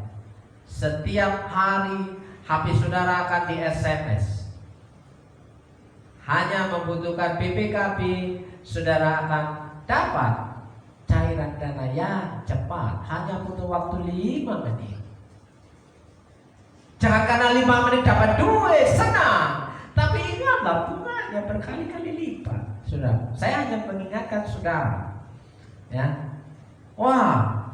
Setiap hari HP saudara akan di SMS. Hanya membutuhkan BPKB, saudara akan dapat cairan dana yang cepat. Hanya butuh waktu 5 menit. Jangan karena 5 menit dapat duit, senang. Tapi ingatlah, bunganya berkali-kali lipat. Saudara, saya hanya mengingatkan saudara, ya. Wah,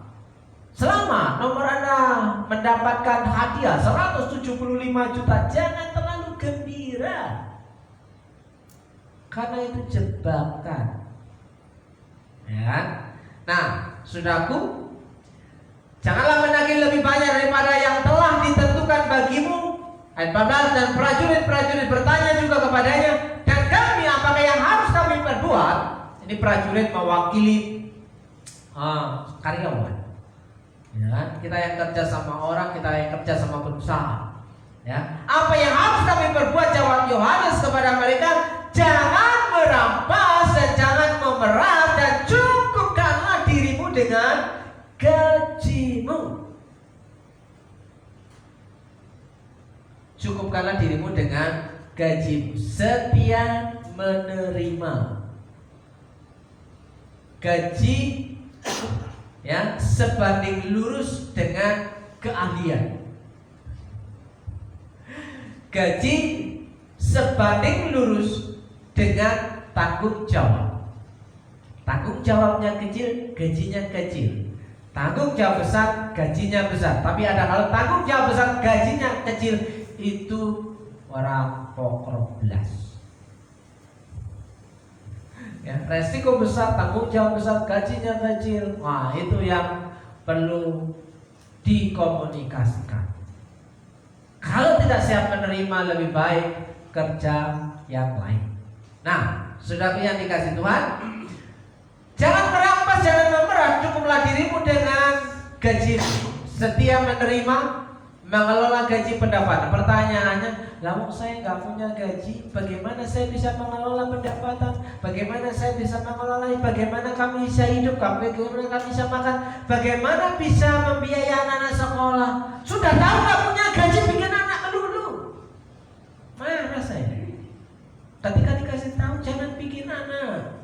selamat, nomor Anda mendapatkan hadiah 175 juta. Jangan terlalu gembira, karena itu jebakan. Ya. Nah, saudaraku, janganlah menagih lebih banyak daripada yang telah ditentukan bagimu. Ayat 14, dan prajurit-prajurit bertanya juga kepadanya, dan kami apakah yang harus kami perbuat? Ini prajurit mewakili karyawan. Ya, kita yang kerja sama orang, kita yang kerja sama perusahaan. Ya, apa yang harus kami perbuat? Jawab Yohanes kepada mereka, jangan merampas dan jangan memeras, dan cukupkanlah dirimu dengan gajimu. Cukupkanlah dirimu dengan gajimu. Setia menerima gaji, ya, sebanding lurus dengan keahlian. Gaji sebanding lurus dengan tanggung jawab. Tanggung jawabnya kecil, gajinya kecil. Tanggung jawab besar, gajinya besar. Tapi ada kalau tanggung jawab besar, gajinya kecil, itu orang pokrok belas. Ya, resiko besar, tanggung jawab besar, gajinya kecil. Wah, itu yang perlu dikomunikasikan. Kalau tidak siap menerima, lebih baik kerja yang lain. Nah, saudaraku yang dikasih Tuhan, jangan merampas, jangan memeras, cukuplah dirimu dengan gaji. Setia menerima, mengelola gaji pendapatan. Pertanyaannya, lalu saya nggak punya gaji, bagaimana saya bisa mengelola pendapatan? Bagaimana saya bisa mengelola? Bagaimana kami bisa hidup? Bagaimana kami bisa makan? Bagaimana bisa membiayai anak-anak sekolah? Sudah tahu nggak punya gaji, bikin anak melulu. Mana saya? Ketika dikasih tahu, jangan bikin anak.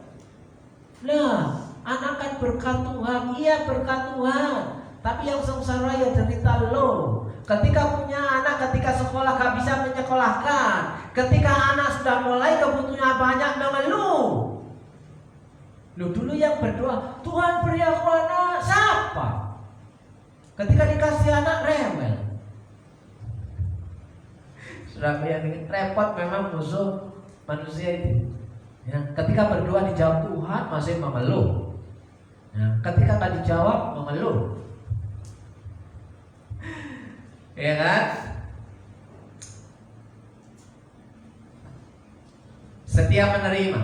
Lah, anak kan berkat Tuhan. Iya, berkat Tuhan. Tapi yang sengsara ya derita lo. Ketika punya anak, ketika sekolah gak bisa menyekolahkan, ketika anak sudah mulai kebutuhan banyak mengeluh. Lo dulu yang berdoa, Tuhan beri aku anak, siapa? Ketika dikasih anak rewel. Sudah yang repot memang musuh manusia itu. Ya, ketika berdoa dijawab Tuhan masih mengeluh. Ya, ketika gak dijawab mengeluh. Ya kan? Setia menerima.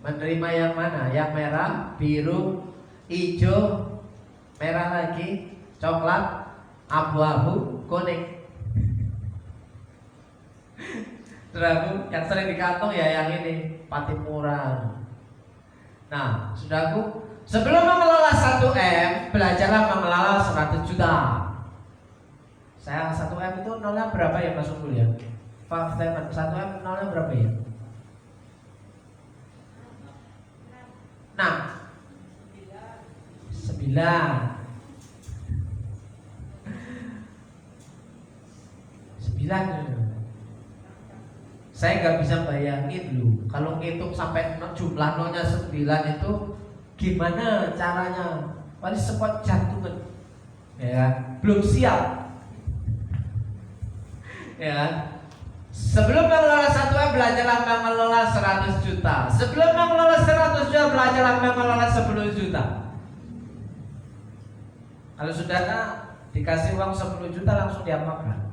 Menerima yang mana? Yang merah, biru, hijau, merah lagi, coklat, abu-abu, kuning. Saudaraku, yang sering di kantong ya yang ini, Patimura. Nah, saudaraku, sebelum mengelola 1M, belajarlah mengelola 100 juta. Saya 1M itu nolnya berapa ya Mas Unggul ya? Pak Steven, 1M nolnya berapa ya? Nah, 9 Saya nggak bisa bayangin loh, kalau ngitung sampai jumlah nolnya 9 itu gimana caranya? Paling sempat jantungan, ya, belum siap, ya. Sebelum mengelola 1M belajarlah mengelola 100 juta. Sebelum mengelola 100 juta belajarlah mengelola 10 juta. Kalau saudara dikasih uang 10 juta langsung diapakan?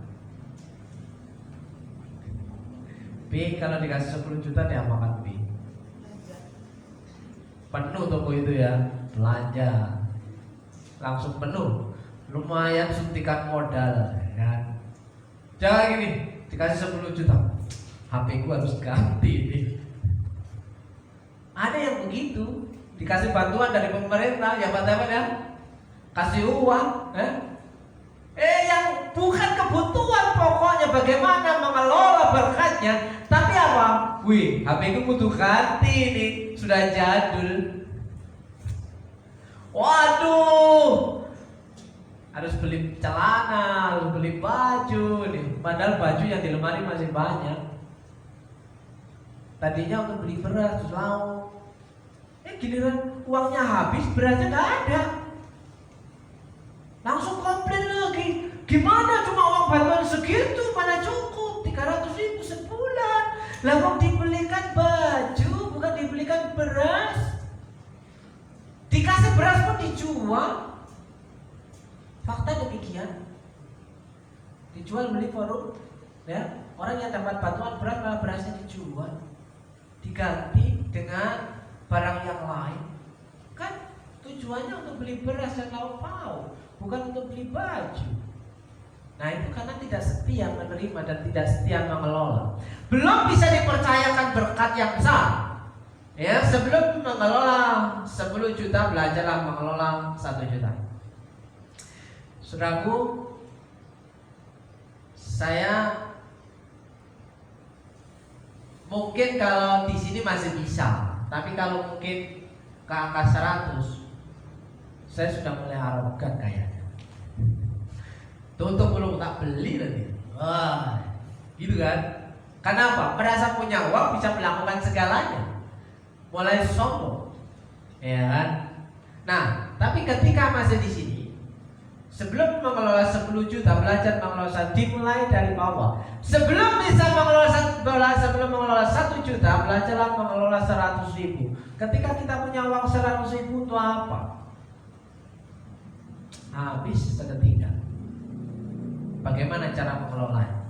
B, kalau dikasih 10 juta diapakan B? Penuh toko itu ya, belanja langsung penuh, lumayan suntikan modal, kan? Jangan gini, dikasih 10 juta, HP ku harus ganti nih. Ada yang begitu, dikasih bantuan dari pemerintah, ya Pak Temen ya, kasih uang, yang bukan kebutuhan pokoknya bagaimana mengelola berkatnya, tapi apa? Wih, HP ku butuh ganti nih, sudah jadul. Waduh, harus beli celana, harus beli baju nih. Padahal baju yang di lemari masih banyak. Tadinya untuk beli beras, terus lauk. Giliran uangnya habis, berasnya nggak ada. Langsung komplain lagi. Gimana cuma uang bantuan segitu, mana cukup 300.000 sebulan. Lah kok dibelikan baju, bukan dibelikan beras. Dikasih beras pun dijual. Fakta demikian. Dijual beli forum, ya. Orang yang dapat bantuan beras malah berasnya dijual, diganti dengan barang yang lain. Kan tujuannya untuk beli beras dan lauk pauk, bukan untuk beli baju. Nah itu karena tidak setia menerima dan tidak setia mengelola. Belum bisa dipercayakan berkat yang besar. Ya, sebelum mengelola 10 juta belajarlah mengelola 1 juta. Saudaraku, saya mungkin kalau di sini masih bisa, tapi kalau mungkin ke angka 100, saya sudah mulai arogan kayaknya. Tutup belum tak beli lagi. Wah, gitu kan? Kenapa? Merasa punya uang bisa melakukan segalanya. Mulai sombong, ya kan? Nah, tapi ketika masih di sini, sebelum mengelola 10 juta belajar mengelola, dimulai dari bawah. Sebelum bisa mengelola 1 juta belajarlah mengelola 100.000. Ketika kita punya uang 100.000 untuk apa? Habis seketika. Bagaimana cara mengelolanya?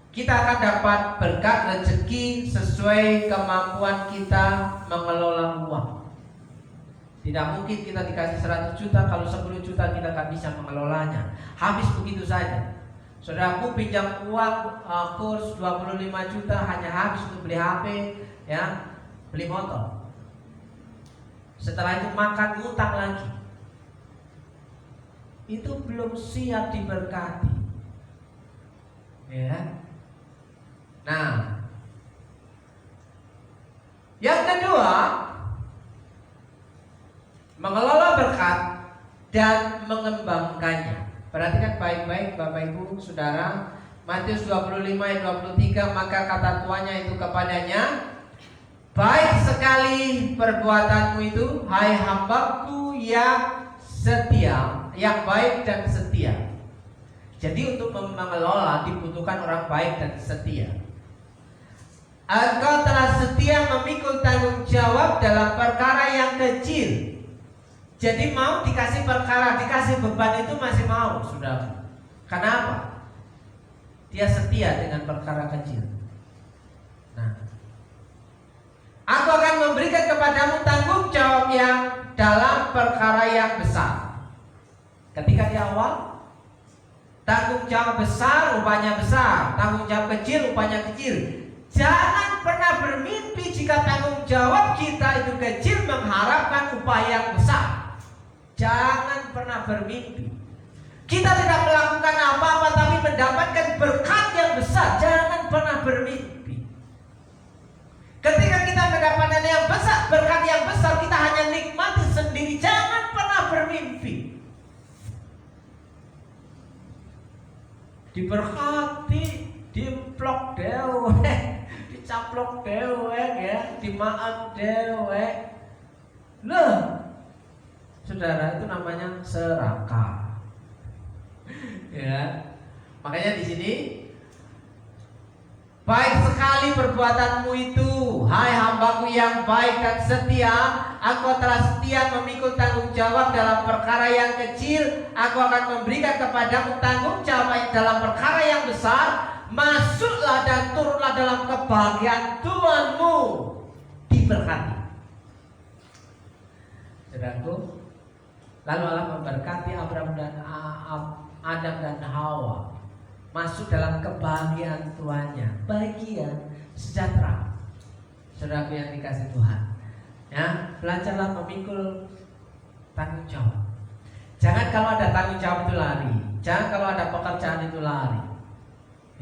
Kita akan dapat berkat rezeki sesuai kemampuan kita mengelola uang. Tidak mungkin kita dikasih 100 juta kalau 10 juta kita tak bisa mengelolanya. Habis begitu saja. Saudaraku pinjam uang kurs 25 juta hanya habis untuk beli HP, ya, beli motor. Setelah itu makan utang lagi. Itu belum siap diberkati. Ya. Nah, yang kedua, mengelola berkat dan mengembangkannya. Perhatikan baik-baik Bapak Ibu Saudara, Matius 25 ayat 23, maka kata tuannya itu kepadanya, baik sekali perbuatanmu itu, hai hambaku yang setia, yang baik dan setia. Jadi untuk mengelola dibutuhkan orang baik dan setia. Engkau telah setia memikul tanggung jawab dalam perkara yang kecil. Jadi mau dikasih perkara, dikasih beban itu masih mau, saudara. Kenapa? Dia setia dengan perkara kecil. Nah, aku akan memberikan kepadamu tanggung jawab yang dalam perkara yang besar. Ketika di awal, tanggung jawab besar, upahnya besar. Tanggung jawab kecil, upahnya kecil. Jangan pernah bermimpi jika tanggung jawab kita itu kecil mengharapkan upah yang besar. Jangan pernah bermimpi. Kita tidak melakukan apa-apa tapi mendapatkan berkat yang besar. Jangan pernah bermimpi. Ketika kita mendapatkan yang besar, berkat yang besar, kita hanya nikmati sendiri. Jangan pernah bermimpi diberkati, dimplok dewe, dicaplok dewe, ya, dimaaf dewe. Loh, saudara, itu namanya serakah. Ya, makanya di sini baik sekali perbuatanmu itu, hai hambaku yang baik dan setia. Aku telah setia memikul tanggung jawab dalam perkara yang kecil. Aku akan memberikan kepadamu tanggung jawab dalam perkara yang besar. Masuklah dan turunlah dalam kebahagiaan Tuhanmu. Diberkati. Saudaraku, lalu Allah memberkati Abraham dan Adam dan Hawa masuk dalam kebahagiaan Tuhannya, bahagia, sejahtera. Saudaraku yang dikasih Tuhan, ya, belajarlah memikul tanggung jawab. Jangan kalau ada tanggung jawab itu lari. Jangan kalau ada pekerjaan itu lari.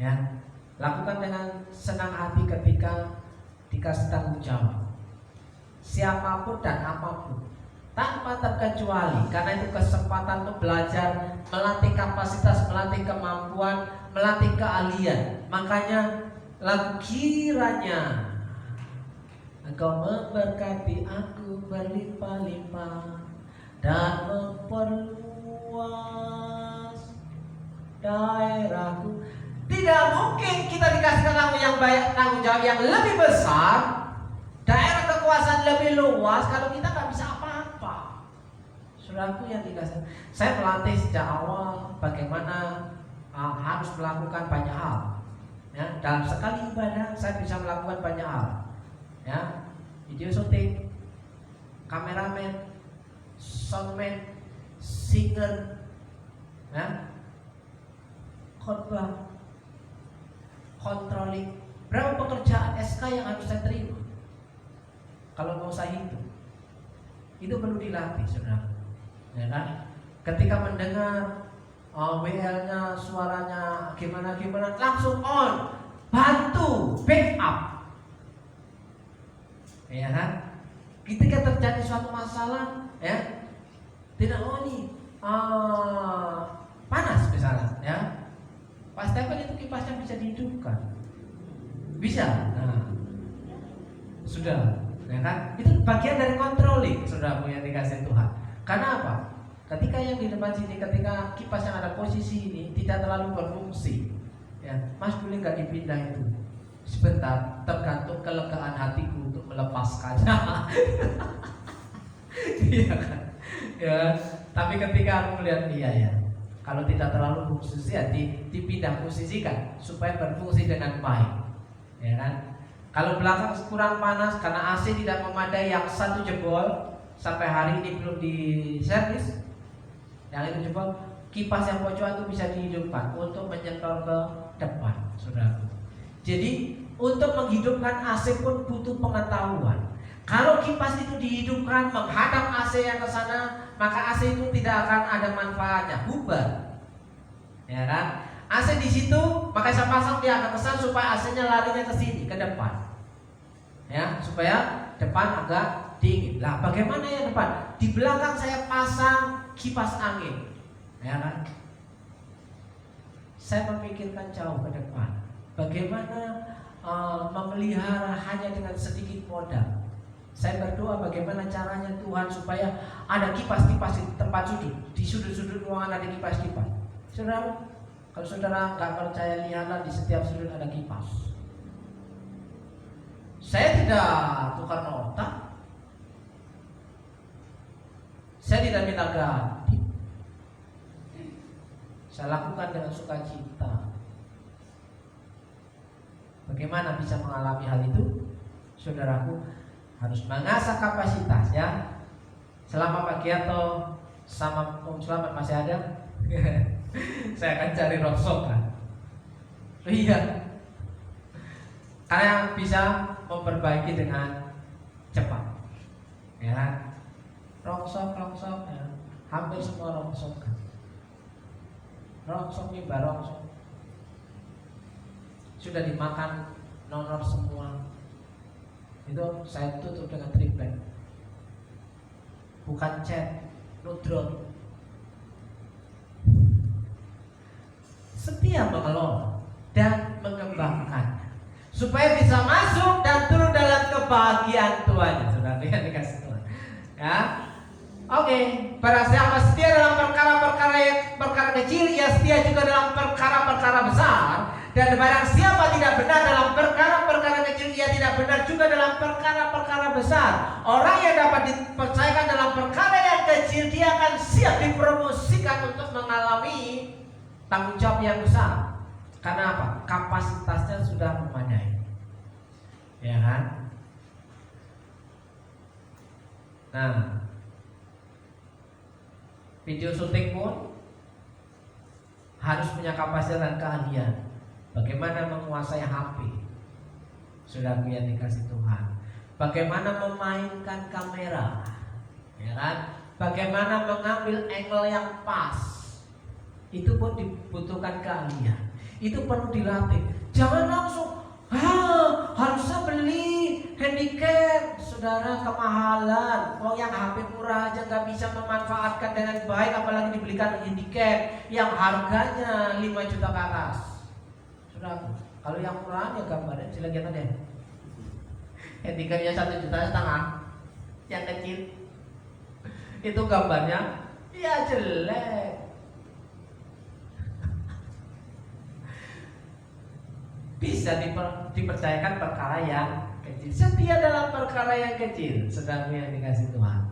Ya, lakukan dengan senang hati ketika dikasih tanggung jawab. Siapapun dan apapun, tanpa terkecuali, karena itu kesempatan untuk belajar, melatih kapasitas, melatih kemampuan, melatih keahlian. Makanya lagu kiranya Engkau memberkati aku berlimpah-limpah dan memperluas daerahku. Tidak mungkin kita dikasih tanggung jawab yang lebih besar, daerah kekuasaan lebih luas, kalau kita nggak bisa apa-apa. Saudaraku yang dikasih, saya melatih sejak awal bagaimana harus melakukan banyak hal. Ya, dalam sekali ibadah saya bisa melakukan banyak hal. Ya, video syuting, kameramen, soundman, singer, ya, khotbah, controlling. Berapa pekerjaan SK yang harus saya terima? Kalau mau saya itu perlu dilatih, saudara. Ya kan? Ketika mendengar WL-nya, suaranya gimana, langsung on, bantu, backup. Ya kan? Ketika terjadi suatu masalah, ya, tidak panas misalnya, ya, Pak Stephen itu kipasnya bisa dihidupkan, bisa. Nah, sudah, ya kan? Itu bagian dari controlling, saudaraku yang dikasih Tuhan. Karena apa? Ketika yang di depan sini, ketika kipas yang ada posisi ini tidak terlalu berfungsi, ya, Mas boleh nggak dipindah itu? Sebentar, tergantung kelegaan hatiku untuk melepaskannya. Iya kan? Ya, tapi ketika aku melihat dia, ya, kalau tidak terlalu berfungsi, ya, dipindah posisikan supaya berfungsi dengan baik, ya kan? Kalau belakang kurang panas karena AC tidak memadai, yang satu jebol sampai hari ini belum diservis, yang itu jebol, kipas yang pojok itu bisa dihidupkan untuk menyetor ke depan, saudara. Jadi untuk menghidupkan AC pun butuh pengetahuan. Kalau kipas itu dihidupkan menghadap AC yang ke sana, maka AC itu tidak akan ada manfaatnya, bubar. Ya kan? AC di situ, maka saya pasang dia agak ke sana supaya AC-nya larinya ke sini, ke depan. Ya, supaya depan agak dingin. Lah, bagaimana ya depan? Di belakang saya pasang kipas angin. Ya kan? Saya memikirkan jauh ke depan. Bagaimana memelihara hanya dengan sedikit modal. Saya berdoa bagaimana caranya Tuhan supaya ada kipas-kipas di tempat sudut. Di sudut-sudut ruangan ada kipas-kipas. Saudara, kalau saudara nggak percaya, lihatlah di setiap sudut ada kipas. Saya tidak tukar otak. Saya tidak minta ganti. Saya lakukan dengan sukacita. Bagaimana bisa mengalami hal itu? Saudaraku harus mengasah kapasitas, ya. Selama Pak Giato sama Om Selamat masih ada, saya akan cari rongsokan. Iya, karena bisa memperbaiki dengan cepat, ya. Rongsok, ya. Hampir semua rongsok, mimbar rongsok. Sudah dimakan nonor semua. Itu saya tutup dengan triplek. Bukan chat, nudron. Setia mengelola dan mengembangkan supaya bisa masuk dan turun dalam kebahagiaan Tuhan. Sudah lihat dikasih Tuhan. Ya, oke. Barang siapa setia dalam perkara kecil, ia setia juga dalam perkara besar. Dan barang siapa tidak benar dalam perkara kecil, ia tidak benar juga dalam perkara besar. Orang yang dapat dipercayakan dalam perkara yang kecil, dia akan siap dipromosikan untuk mengalami tanggung jawab yang besar. Karena apa? Kapasitasnya sudah memadai. Ya kan? Nah, video syuting pun harus punya kapasitas dan keahlian. Bagaimana menguasai HP, sudah yang dikasih Tuhan. Bagaimana memainkan kamera, ya kan? Bagaimana mengambil angle yang pas, itu pun dibutuhkan keahlian. Itu perlu dilatih. Jangan langsung, harusnya beli handicap, saudara, kemahalan. Mau yang HP murah aja nggak bisa memanfaatkan dengan baik, apalagi dibelikan handicap yang harganya 5 juta ke atas. Saudara, kalau yang murah ya gambarnya silakan aja. Handicapnya 1,5 juta, yang kecil itu gambarnya ya jelek. Bisa dipercayakan perkara yang kecil. Setia dalam perkara yang kecil, sedang yang dikasih Tuhan.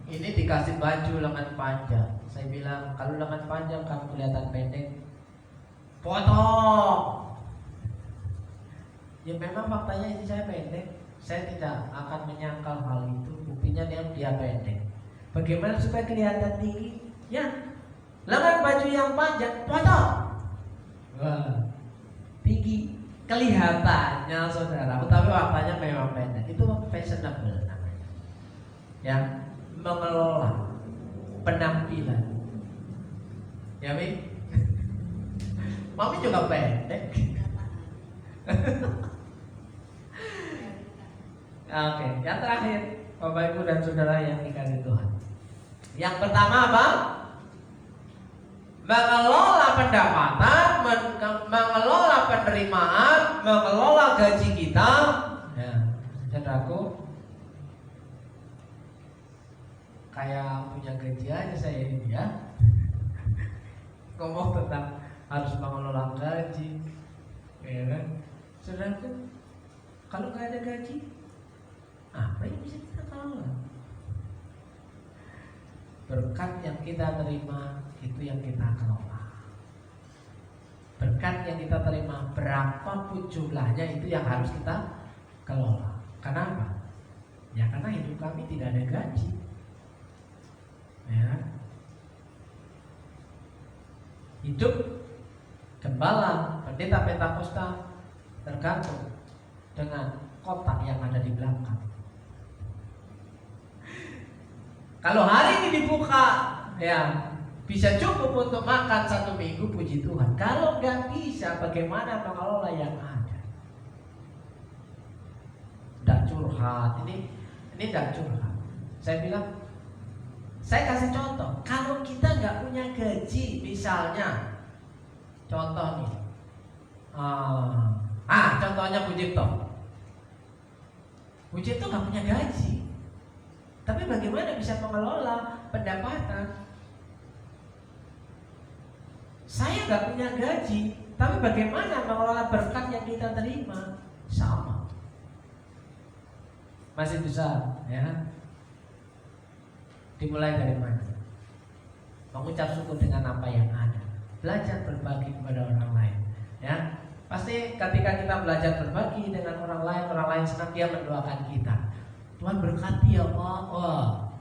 Ini dikasih baju lengan panjang. Saya bilang, kalau lengan panjang kamu kelihatan pendek, potong. Ya memang faktanya ini saya pendek. Saya tidak akan menyangkal hal itu. Buktinya dia pendek. Bagaimana supaya kelihatan tinggi? Ya, lengan baju yang panjang, potong. Wah, tinggi kelihatannya saudara, tapi faktanya memang pendek. Itu fashionable namanya. Ya, mengelola penampilan. Ya, Mi? Mami juga pendek. Oke, yang terakhir, Bapak Ibu dan Saudara yang dikasihi Tuhan. Yang pertama apa? Mengelola pendapatan, mengelola penerimaan, mengelola gaji kita. Ya, saudaraku, kayak punya gaji aja saya ini ya. Ngomong tentang harus mengelola gaji, ya kan? Saudaraku, kalau nggak ada gaji, apa yang bisa kita kelola? Berkat yang kita terima itu yang kita kelola. Berkat yang kita terima berapapun jumlahnya itu yang harus kita kelola. Kenapa? Ya karena hidup kami tidak ada gaji. Ya. Hidup gembala, pendeta Pentakosta tergantung dengan kotak yang ada di belakang. Kalau hari ini dibuka, ya bisa cukup untuk makan 1 minggu, puji Tuhan. Kalau nggak bisa, bagaimana mengelola yang ada? Dan curhat, ini dan curhat. Saya bilang, saya kasih contoh. Kalau kita nggak punya gaji, misalnya, contoh nih, contohnya Pujito. Pujito nggak punya gaji, tapi bagaimana bisa mengelola pendapatan? Saya nggak punya gaji, tapi bagaimana mengelola berkat yang kita terima? Sama, masih bisa, ya. Dimulai dari mana? Mengucap syukur dengan apa yang ada. Belajar berbagi kepada orang lain, ya. Pasti ketika kita belajar berbagi dengan orang lain senang, dia mendoakan kita. Tuhan berkati ya Pak. Wah,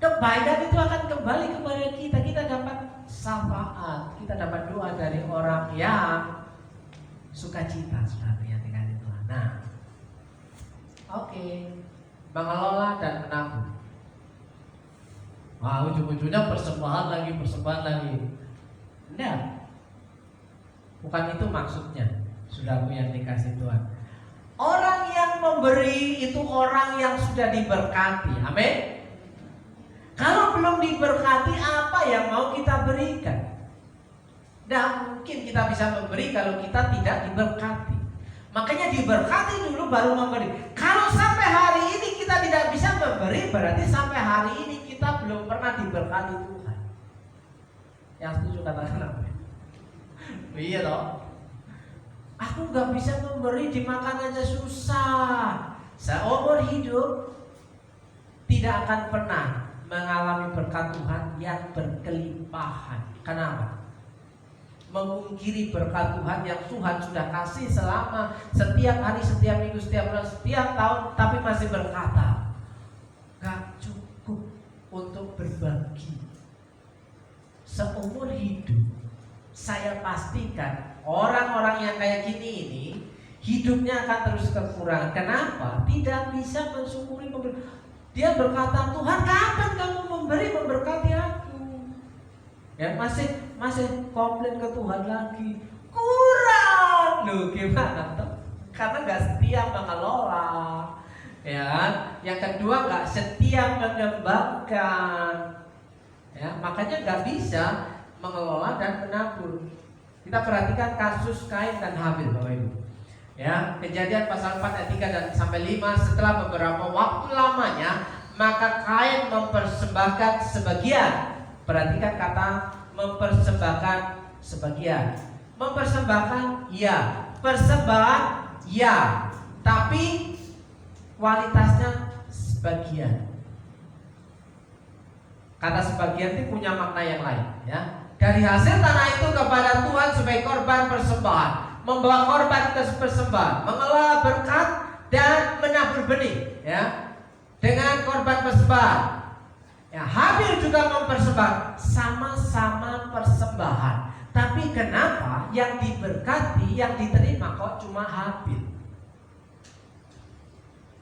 kebaikan itu akan kembali kepada kita. Kita dapat syafaat, kita dapat doa dari orang yang sukacita, sebenarnya dengan Tuhan. Nah, oke. Mengelola dan menabung. Wah, ujung-ujungnya persembahan lagi. Enggak. Bukan itu maksudnya. Saudaraku yang dikasih Tuhan. Orang yang memberi itu orang yang sudah diberkati. Amin. Kalau belum diberkati, apa yang mau kita berikan? Tidak mungkin kita bisa memberi kalau kita tidak diberkati. Makanya diberkati dulu baru memberi. Kalau sampai hari ini kita tidak bisa memberi, berarti sampai hari ini kita belum pernah diberkati Tuhan. Yang setuju katakan apa? Iya toh. Aku gak bisa memberi, dimakan aja susah. Seumur hidup tidak akan pernah mengalami berkat Tuhan yang berkelimpahan. Kenapa? Memungkiri berkat Tuhan yang Tuhan sudah kasih selama setiap hari, setiap minggu, setiap bulan, setiap tahun, tapi masih berkata gak cukup untuk berbagi. Seumur hidup saya pastikan orang-orang yang kayak gini ini hidupnya akan terus kekurangan. Kenapa? Tidak bisa mensyukuri memberi. Dia berkata, Tuhan kapan kamu memberi memberkati aku? Ya masih komplain ke Tuhan lagi. Kurang. Loh gimana tuh? Karena gak setia mengelola. Ya, yang kedua gak setia mengembangkan. Ya, makanya gak bisa mengelola dan menabur. Kita perhatikan kasus Kain dan Habil, Bapak Ibu. Ya, Kejadian pasal 4 ayat 3 dan sampai 5. Setelah beberapa waktu lamanya, maka Kain mempersembahkan sebagian. Perhatikan kata mempersembahkan sebagian. Mempersembahkan ya, persembahan ya, tapi kualitasnya sebagian. Kata sebagian itu punya makna yang lain, ya. Dari hasil tanah itu kepada Tuhan sebagai korban persembahan, membawa korban ke persembahan, mengelola berkat dan menabur benih, ya, dengan korban persembahan. Ya, Habil juga mempersembahkan, sama-sama persembahan. Tapi kenapa yang diberkati, yang diterima kok cuma Habil?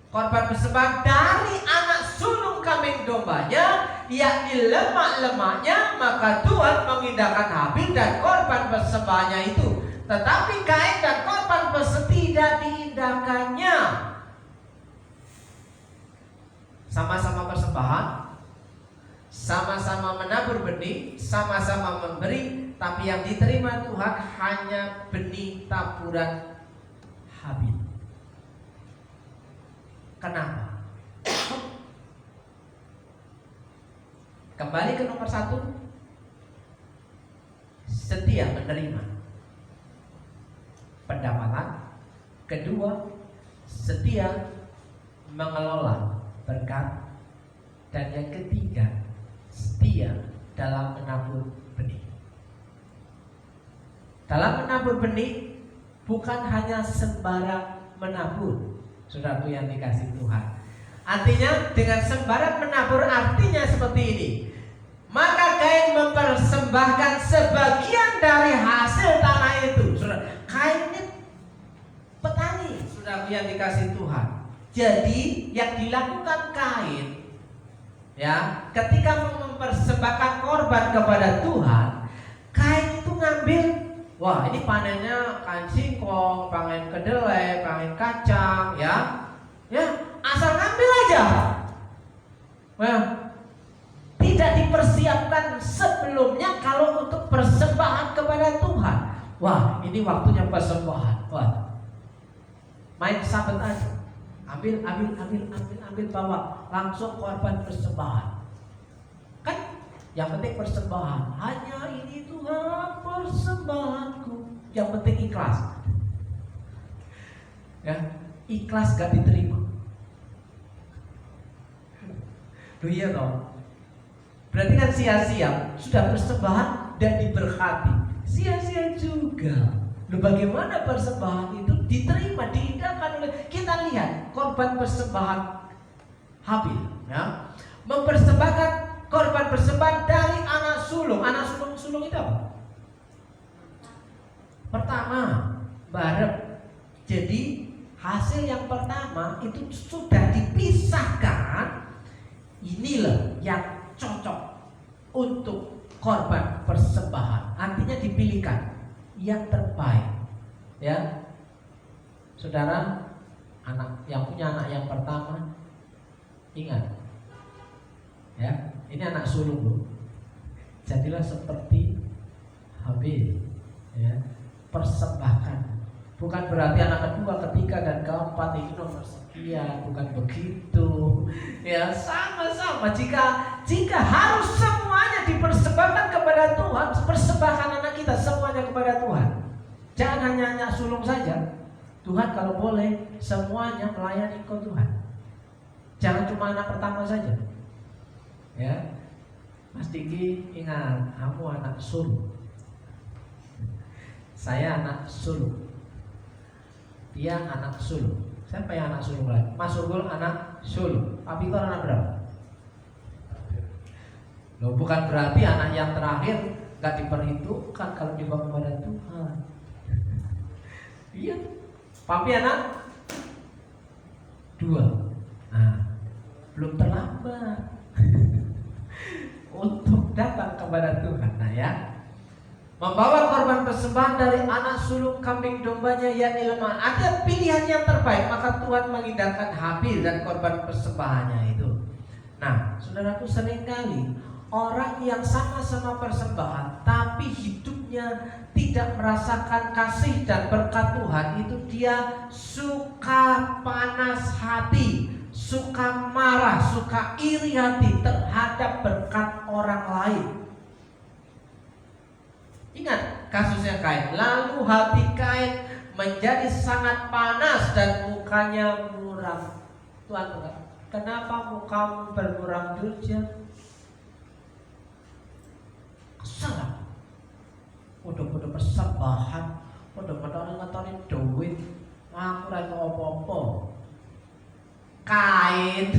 Korban persembahan dari anak sulung kambing dombanya, yakni lemak-lemaknya, maka Tuhan mengindahkan Habil dan korban persembahannya itu. Tetapi Kain dan korban persembahan tidak diindahkannya. Sama-sama persembahan, sama-sama menabur benih, sama-sama memberi, tapi yang diterima Tuhan hanya benih taburan Habil. Kenapa? Kembali ke nomor 1, setia menerima pendapatan. Kedua, setia mengelola berkat. Dan yang ketiga, setia dalam menabur benih. Dalam menabur benih bukan hanya sembarang menabur, saudaraku yang dikasih Tuhan. Artinya dengan sembarang menabur artinya seperti ini. Maka Kain mempersembahkan sebagian dari hasil tanah itu. Saudara, Kain ini petani, saudaraku yang dikasih Tuhan. Jadi yang dilakukan Kain, ya, ketika mempersembahkan korban kepada Tuhan, Kain itu ngambil, wah ini panennya kain singkong, panen kedelai, panen kacang, ya, asal ngambil aja. Nah, tidak dipersiapkan sebelumnya kalau untuk persembahan kepada Tuhan. Wah, ini waktunya persembahan. Wah, main sabet aja. Ambil, bawa langsung korban persembahan. Kan yang penting persembahan. Hanya ini Tuhan persembahanku. Yang penting ikhlas. Ya, ikhlas gak diterima. Duh iya toh. Berarti kan sia-sia. Sudah persembahan dan diberkati, sia-sia juga. Loh, bagaimana persembahan itu diterima, diindahkan oleh, kita lihat korban persembahan Habil, ya, mempersembahkan korban persembahan dari anak sulung. Anak sulung itu apa? Pertama, barep. Jadi hasil yang pertama itu sudah dipisahkan. Inilah yang cocok untuk korban persembahan. Artinya dipilihkan yang terbaik, ya, Saudara, anak yang punya anak yang pertama, ingat, ya, ini anak sulung loh. Jadilah seperti Habil, ya, persembahkan. Bukan berarti anak kedua, ketiga, dan keempat itu nomor sekian, bukan begitu. Ya, sama-sama. Jika harus semuanya dipersembahkan kepada Tuhan, persembahkan anak kita semuanya kepada Tuhan. Jangan hanya anak sulung saja. Tuhan kalau boleh semuanya melayani Engkau Tuhan. Jangan cuma anak pertama saja. Ya, Mas Diki ingat, kamu anak sulung. Saya anak sulung. Dia anak sulung. Siapa yang anak sulung lagi? Mas Surgul anak sulung. Pak Victor anak berapa? Loh, bukan berarti anak yang terakhir gak diperhitungkan kalau dibawa kepada Tuhan. Iya. Papi anak 2. Nah, belum terlambat untuk datang kepada Tuhan. Nah, ya, membawa korban persembahan dari anak sulung kambing dombanya yakni lemah. Ada pilihan yang terbaik, maka Tuhan mengindahkan Habil dan korban persembahannya itu. Nah, saudaraku, seringkali orang yang sama-sama persembahan tapi hidupnya tidak merasakan kasih dan berkat Tuhan, itu dia suka panas hati, suka marah, suka iri hati terhadap berkat orang lain. Ingat kasusnya Kain. Lalu hati Kain menjadi sangat panas dan mukanya muram. Tuhan berkata, kenapa mukamu bermuram durja? Kesal. Udah persembahan, udah ngetonin duit, aku ora apa-apa. Kain.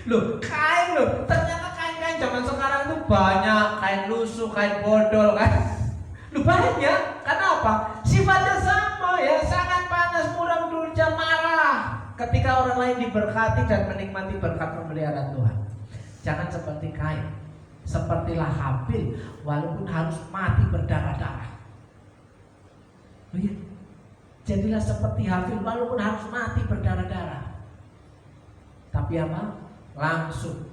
Loh, Kain loh. Ternyata kain-kain zaman sekarang itu banyak, kain lusuh, kain bodol, kan. Loh, banyak. Kenapa? Sifatnya sama, ya, sangat panas, muram durja, marah ketika orang lain diberkati dan menikmati berkat pemeliharaan Tuhan. Jangan seperti Kain. Sepertilah Habil, walaupun harus mati berdarah-darah. Oh iya. Jadilah seperti Habil walaupun harus mati berdarah-darah. Tapi apa? Langsung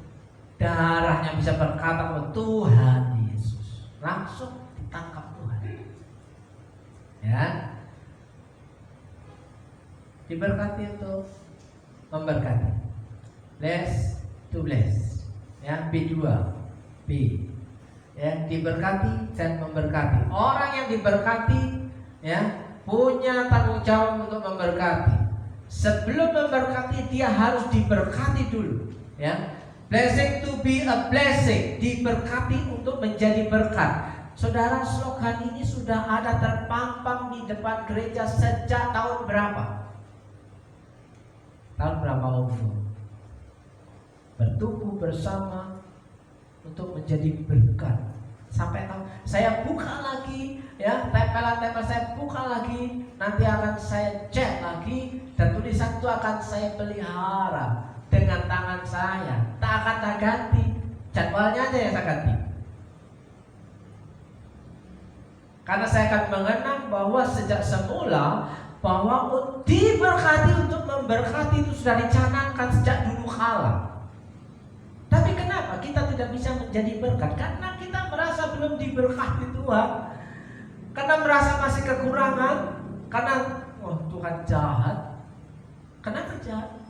darahnya bisa berkata kepada Tuhan Yesus. Langsung ditangkap Tuhan. Ya. Diberkati untuk memberkati. Bless to bless. Ya, B2. B. Ya, diberkati dan memberkati. Orang yang diberkati, ya, punya tanggung jawab untuk memberkati. Sebelum memberkati, dia harus diberkati dulu. Ya, blessing to be a blessing, diberkati untuk menjadi berkat. Saudara, slogan ini sudah ada terpampang di depan gereja sejak tahun berapa? Tahun berapa umur? Bertumbuh bersama untuk menjadi berkat. Sampai tahun saya buka lagi, ya, tempelan-tempel saya buka lagi, nanti akan saya cat lagi, dan tulisan itu akan saya pelihara dengan tangan saya. Tak akan saya ganti, jadwalnya aja yang saya ganti. Karena saya akan mengenang bahwa sejak semula bahwa diberkati untuk memberkati itu sudah dicanangkan sejak dulu kala. Tapi kenapa kita tidak bisa menjadi berkat? Karena kita merasa belum diberkati Tuhan, karena merasa masih kekurangan, karena Tuhan jahat. Kenapa jahat?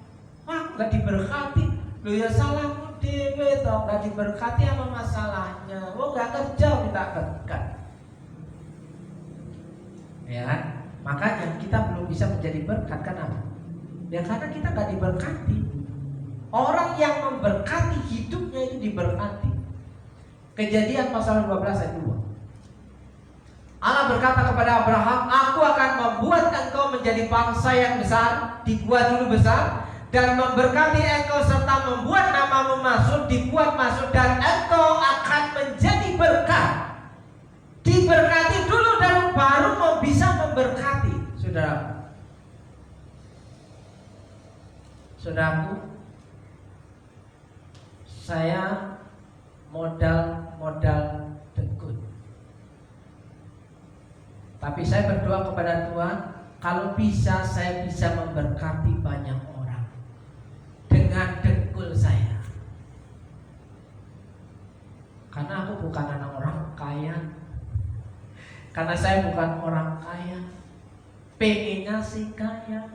Gak diberkati. Loh, ya salahmu dewe toh, gak diberkati apa masalahnya? Gak kerja minta berkat. Ya kan? Makanya kita belum bisa menjadi berkat. Kenapa? Ya karena kita gak diberkati. Orang yang memberkati hidupnya itu diberkati. Kejadian pasal 12 ayat 2. Allah berkata kepada Abraham, aku akan membuat engkau menjadi bangsa yang besar, dibuat dulu besar, dan memberkati engkau serta membuat namamu masuk, dibuat masuk, dan engkau akan menjadi berkat. Diberkati dulu dan baru mau bisa memberkati. Saudaraku, saya modal dekut. Tapi saya berdoa kepada Tuhan, Kalau bisa saya bisa memberkati banyak orang dengan dengkul saya. Karena aku bukan anak orang kaya. Karena saya bukan orang kaya. Pengennya sih kaya.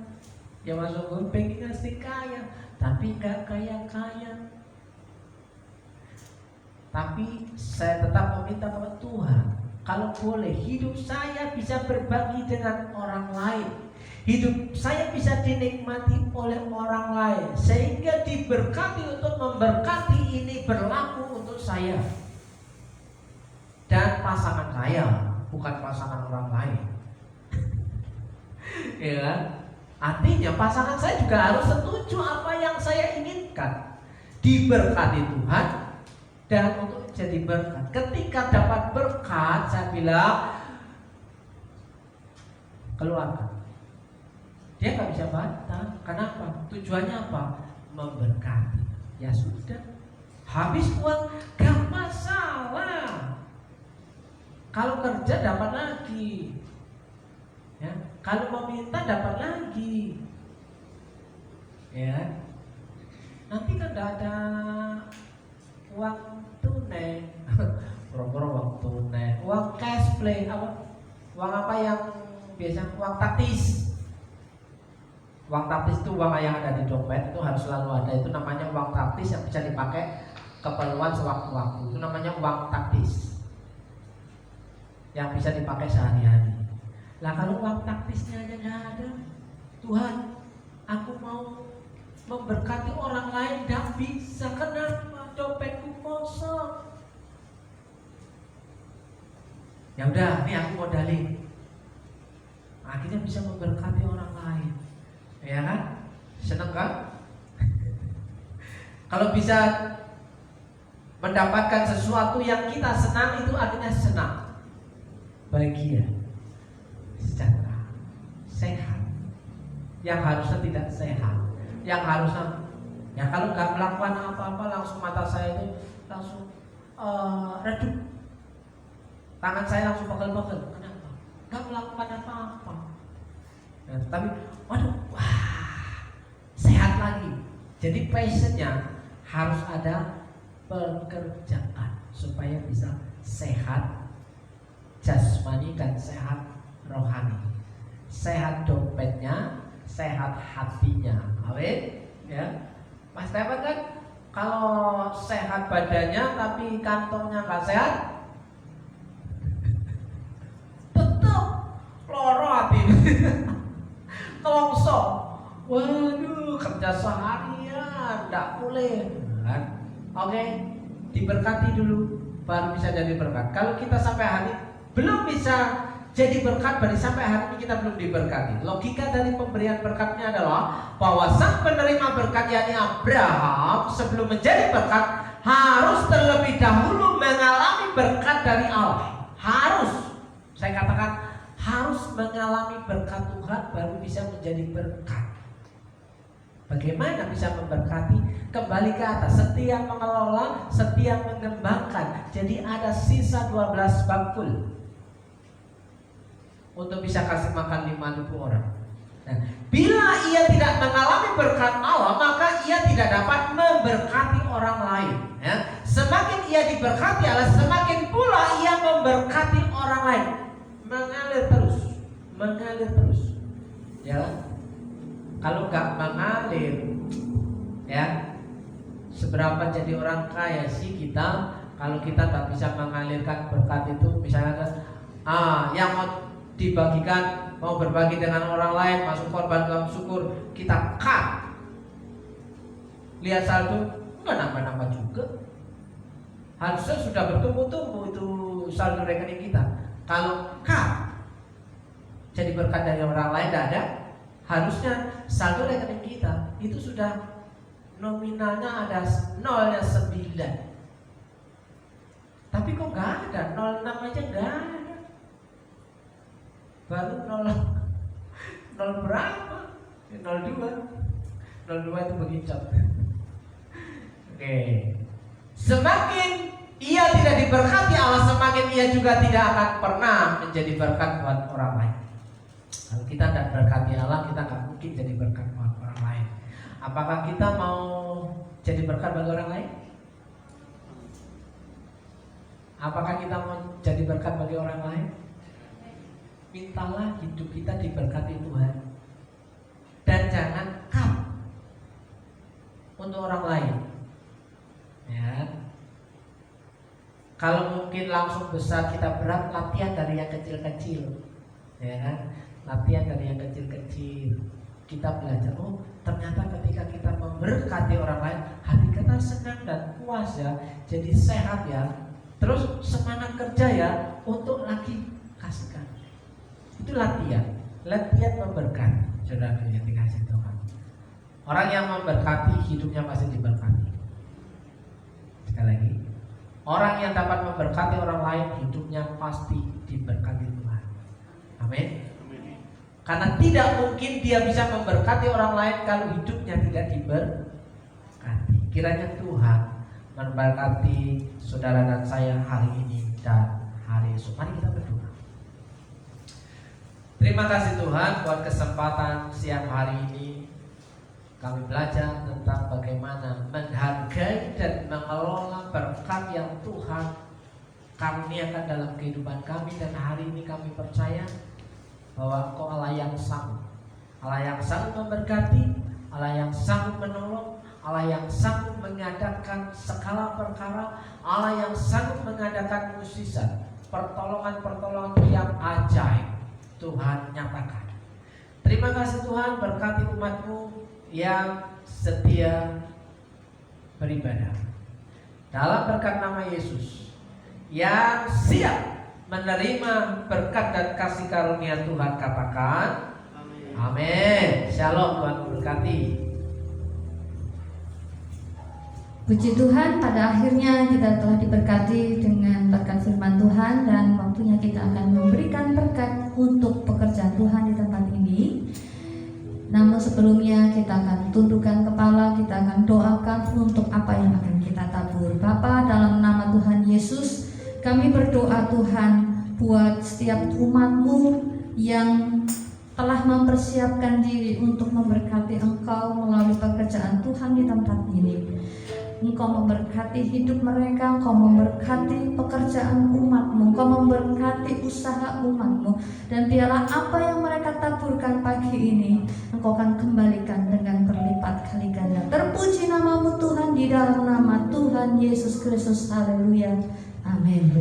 Ya masuk gue pengennya sih kaya, tapi gak kaya-kaya. Tapi saya tetap meminta kepada Tuhan, kalau boleh hidup saya bisa berbagi dengan orang lain. Hidup saya bisa dinikmati oleh orang lain, sehingga diberkati untuk memberkati ini berlaku untuk saya dan pasangan saya, bukan pasangan orang lain. Ya kan? Artinya pasangan saya juga harus setuju apa yang saya inginkan, diberkati Tuhan dan untuk jadi berkat. Ketika dapat berkat, saya bilang keluarkan. Dia nggak bisa bantah. Kenapa? Tujuannya apa? Memberkati. Ya sudah, habis uang gak masalah. Kalau kerja dapat lagi, ya. Kalau meminta dapat lagi, ya. Nanti kan gak ada uang tunai, boro-boro uang tunai, uang cash play, apa? Uang apa yang biasa? Uang taktis. Uang taktis itu uang yang ada di dompet, itu harus selalu ada. Itu namanya uang taktis yang bisa dipakai keperluan sewaktu-waktu. Itu namanya uang taktis yang bisa dipakai sehari-hari. Lah kalau uang taktisnya aja nggak ada, Tuhan, aku mau memberkati orang lain, nggak bisa. Kenapa? Dompetku kosong. Ya udah, nih aku modalin. Akhirnya bisa memberkati orang lain, ya kan? Seneng kan? Kalau bisa mendapatkan sesuatu yang kita senang, itu artinya senang, bahagia, sejahtera, sehat. Yang harusnya tidak sehat, yang harusnya, ya kalau nggak melakukan apa-apa langsung mata saya itu langsung redup, tangan saya langsung pegel-pegel. Kenapa? Nggak melakukan apa-apa. Ya, tapi waduh, wah, sehat lagi. Jadi passionnya harus ada pekerjaan supaya bisa sehat jasmani dan sehat rohani, sehat dompetnya, sehat hatinya. Amin. Ya, Mas Tepan kan kalau sehat badannya tapi kantongnya nggak sehat, tetap loro hati, kelongso. Waduh, kerja seharian nggak boleh. Oke, diberkati dulu baru bisa jadi berkat. Kalau kita sampai hari belum bisa jadi berkat, berarti sampai hari ini kita belum diberkati. Logika dari pemberian berkatnya adalah bahwa sang penerima berkat yakni Abraham sebelum menjadi berkat harus terlebih dahulu mengalami berkat dari Allah. Harus, saya katakan harus mengalami berkat Tuhan baru bisa menjadi berkat. Bagaimana bisa memberkati? Kembali ke atas, setiap mengelola, setiap mengembangkan. Jadi ada sisa 12 bakul untuk bisa kasih makan 5.000 orang. Nah, bila ia tidak mengalami berkat Allah, maka ia tidak dapat memberkati orang lain. Ya. Semakin ia diberkati Allah, semakin pula ia memberkati orang lain. Mengalir terus, mengalir terus. Ya. Kalau nggak mengalir, ya, seberapa jadi orang kaya sih kita kalau kita nggak bisa mengalirkan berkat itu? Misalnya, yang mau dibagikan, mau berbagi dengan orang lain, masuk korban dalam syukur, kita cut. Lihat saldo, nggak nambah-nambah juga. Harusnya sudah bertumbuh-tumbuh itu saldo rekening kita. Kalau cut, jadi berkat dari orang lain tidak ada. Harusnya saldo rekening kita itu sudah nominalnya ada 0,9. Tapi kok nggak ada, 0,6 aja nggak ada. Baru 0 berapa? 0,2. 0,2 itu begicot. Oke. Semakin ia tidak diberkati Allah, semakin ia juga tidak akan pernah menjadi berkat buat orang lain. Kalau kita tidak berkati Allah, kita nggak mungkin jadi berkat buat orang lain. Apakah kita mau jadi berkat bagi orang lain? Apakah kita mau jadi berkat bagi orang lain? Mintalah hidup kita diberkati Tuhan. Dan jangan cut untuk orang lain. Ya. Kalau mungkin langsung besar kita berat, latihan dari yang kecil-kecil. Ya kan? Latihan dari yang kecil-kecil. Kita belajar, oh ternyata ketika kita memberkati orang lain, hati kita senang dan puas ya, jadi sehat ya. Terus semangat kerja ya untuk lagi kasihkan. Itu latihan memberkati. Saudara yang dikasih Tuhan. Orang yang memberkati hidupnya pasti diberkati. Sekali lagi, orang yang dapat memberkati orang lain hidupnya pasti diberkati Tuhan. Amin. Karena tidak mungkin dia bisa memberkati orang lain kalau hidupnya tidak diberkati. Kiranya Tuhan memberkati saudara dan saya hari ini dan hari esok. Mari kita berdoa. Terima kasih Tuhan buat kesempatan siang hari ini. Kami belajar tentang bagaimana menghargai dan mengelola berkat yang Tuhan karuniakan dalam kehidupan kami. Dan hari ini kami percaya bahwa Engkau Allah yang sanggup, Allah yang sanggup memberkati, Allah yang sanggup menolong, Allah yang sanggup mengadakan segala perkara, Allah yang sanggup mengadakan mukjizat, pertolongan-pertolongan yang ajaib. Tuhan nyatakan. Terima kasih Tuhan, berkati umat-Mu yang setia beribadah. Dalam berkat nama Yesus, yang siap menerima berkat dan kasih karunia Tuhan, katakan amin. Shalom, Tuhan memberkati. Puji Tuhan, pada akhirnya kita telah diberkati dengan berkat firman Tuhan, dan waktunya kita akan memberikan berkat untuk pekerjaan Tuhan di tempat ini. Namun sebelumnya kita akan tundukkan kepala, kita akan doakan untuk apa yang akan kita tabur. Bapa, dalam nama Tuhan Yesus, kami berdoa Tuhan buat setiap umat-Mu yang telah mempersiapkan diri untuk memberkati Engkau melalui pekerjaan Tuhan di tempat ini. Engkau memberkati hidup mereka, Engkau memberkati pekerjaan umat-Mu, Engkau memberkati usaha umat-Mu, dan biarlah apa yang mereka taburkan pagi ini Engkau akan kembalikan dengan berlipat kali ganda. Terpuji nama-Mu Tuhan, di dalam nama Tuhan Yesus Kristus. Haleluya. Amin.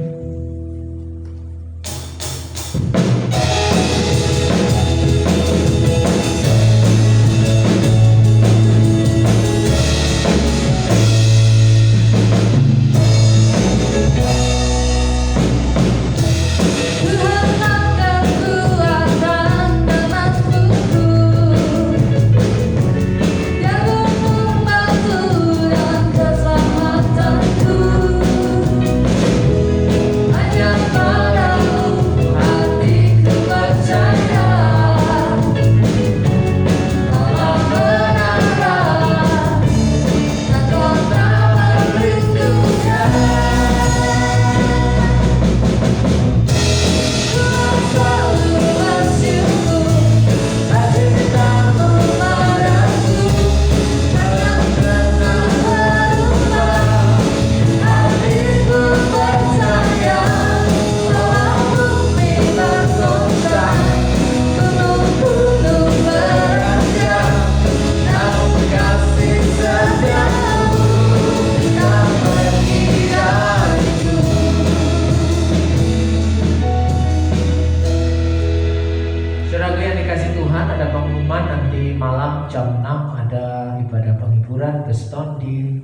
Jam 6 ada ibadah penghiburan Geston di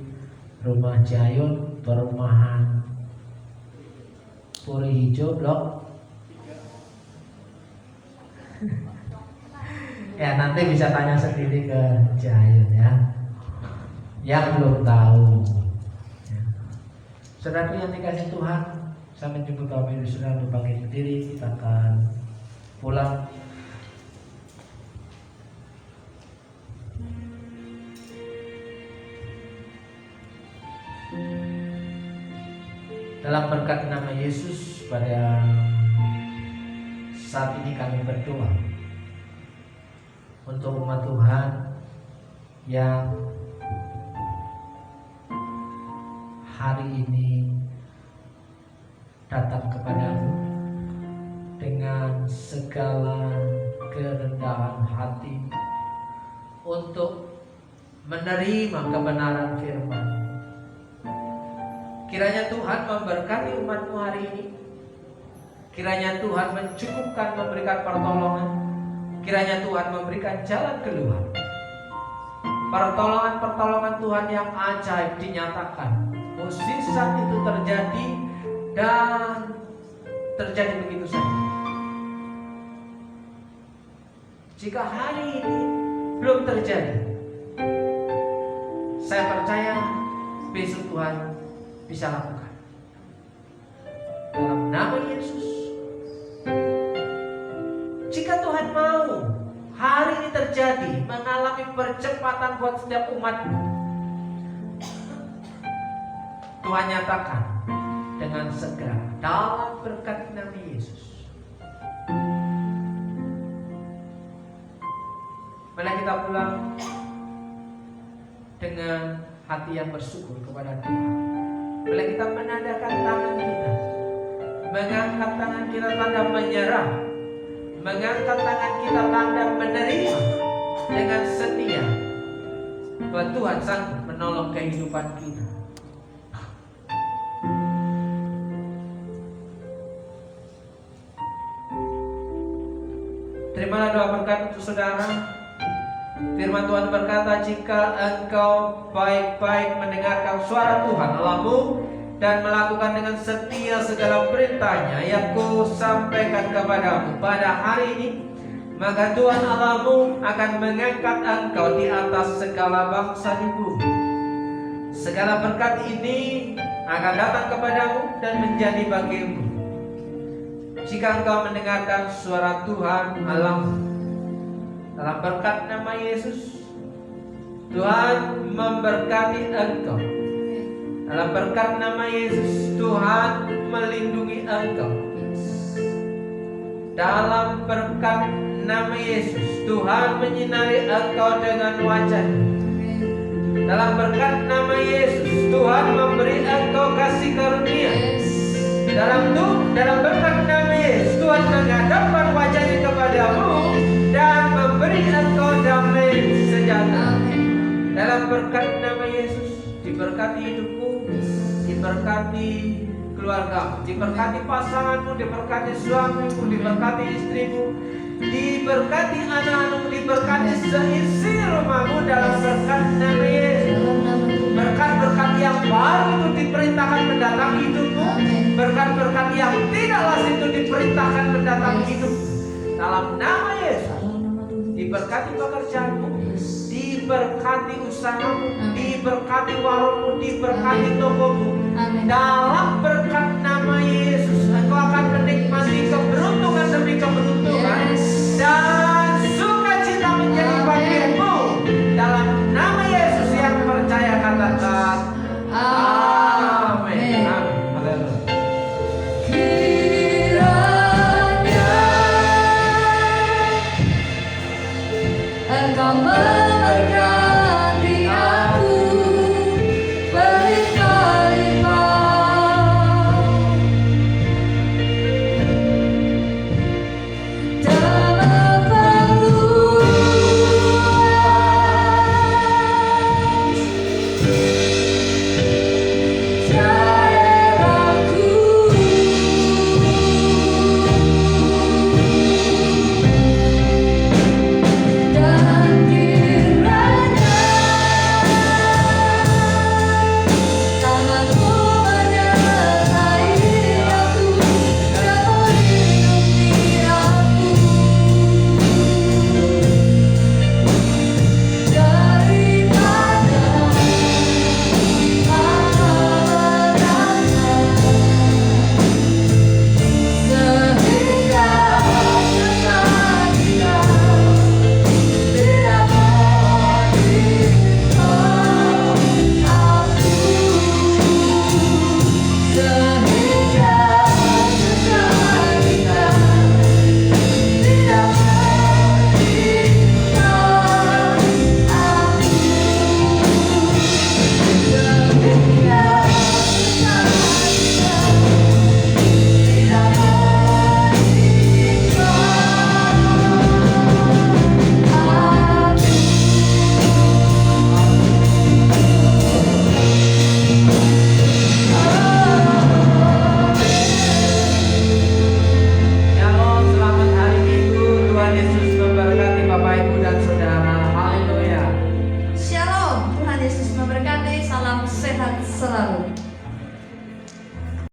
Rumah Jayun, Perumahan Puri Hijau, Blok. Ya, nanti bisa tanya sendiri ke Jayun ya, yang belum tahu. Saudara yang dikasih Tuhan, saya menjemput kami di saudara untuk bangkit berdiri. Kita akan pulang. Dalam berkat nama Yesus, pada saat ini kami berdoa. untuk umat Tuhan yang hari ini datang kepadamu dengan segala kerendahan hati untuk menerima kebenaran firman. Kiranya Tuhan memberkati umatmu hari ini. Kiranya Tuhan mencukupkan, memberikan pertolongan. Kiranya Tuhan memberikan jalan keluar. Pertolongan-pertolongan Tuhan yang ajaib dinyatakan. Mukjizat itu terjadi dan terjadi begitu saja. Jika hari ini belum terjadi, saya percaya besok Tuhan bisa lakukan. Dalam nama Yesus. Jika Tuhan mau hari ini terjadi, mengalami percepatan buat setiap umatmu, Tuhan nyatakan dengan segera dalam berkat nama Yesus. Mari kita pulang dengan hati yang bersyukur kepada Tuhan. Mari kita menandakan tangan kita, mengangkat tangan kita tanda menyerah, mengangkat tangan kita tanda menerima dengan setia bahwa Tuhan sanggup menolong kehidupan kita. Terimalah doa berkat untuk saudara. Firman Tuhan berkata, jika engkau baik-baik mendengarkan suara Tuhan Allahmu dan melakukan dengan setia segala perintahnya yang ku sampaikan kepadamu pada hari ini, maka Tuhan Allahmu akan mengangkat engkau di atas segala bangsa di bumi. Segala berkat ini akan datang kepadamu dan menjadi bagimu jika engkau mendengarkan suara Tuhan Allahmu. Dalam berkat nama Yesus, Tuhan memberkati engkau. Dalam berkat nama Yesus, Tuhan melindungi engkau. Dalam berkat nama Yesus, Tuhan menyinari engkau dengan wajah-Nya. Dalam berkat nama Yesus, Tuhan memberi engkau kasih karunia. Dalam berkat nama Yesus, Tuhan menghadapkan wajah-Nya kepadamu dan memberi engkau damai sejahtera. Dalam berkat nama Yesus, diberkati hidupmu, diberkati keluargamu, diberkati pasanganmu, diberkati suamimu, diberkati istrimu, diberkati anak-anakmu, diberkati seisi rumahmu dalam berkat nama Yesus. Berkat-berkat yang baru itu diperintahkan mendatangi hidupmu. Berkat-berkat yang tidak lazim itu diperintahkan mendatangi hidupmu. Dalam nama Yesus. Diberkati pekerjaanmu, diberkati usahamu, diberkati warungmu, diberkati tokomu,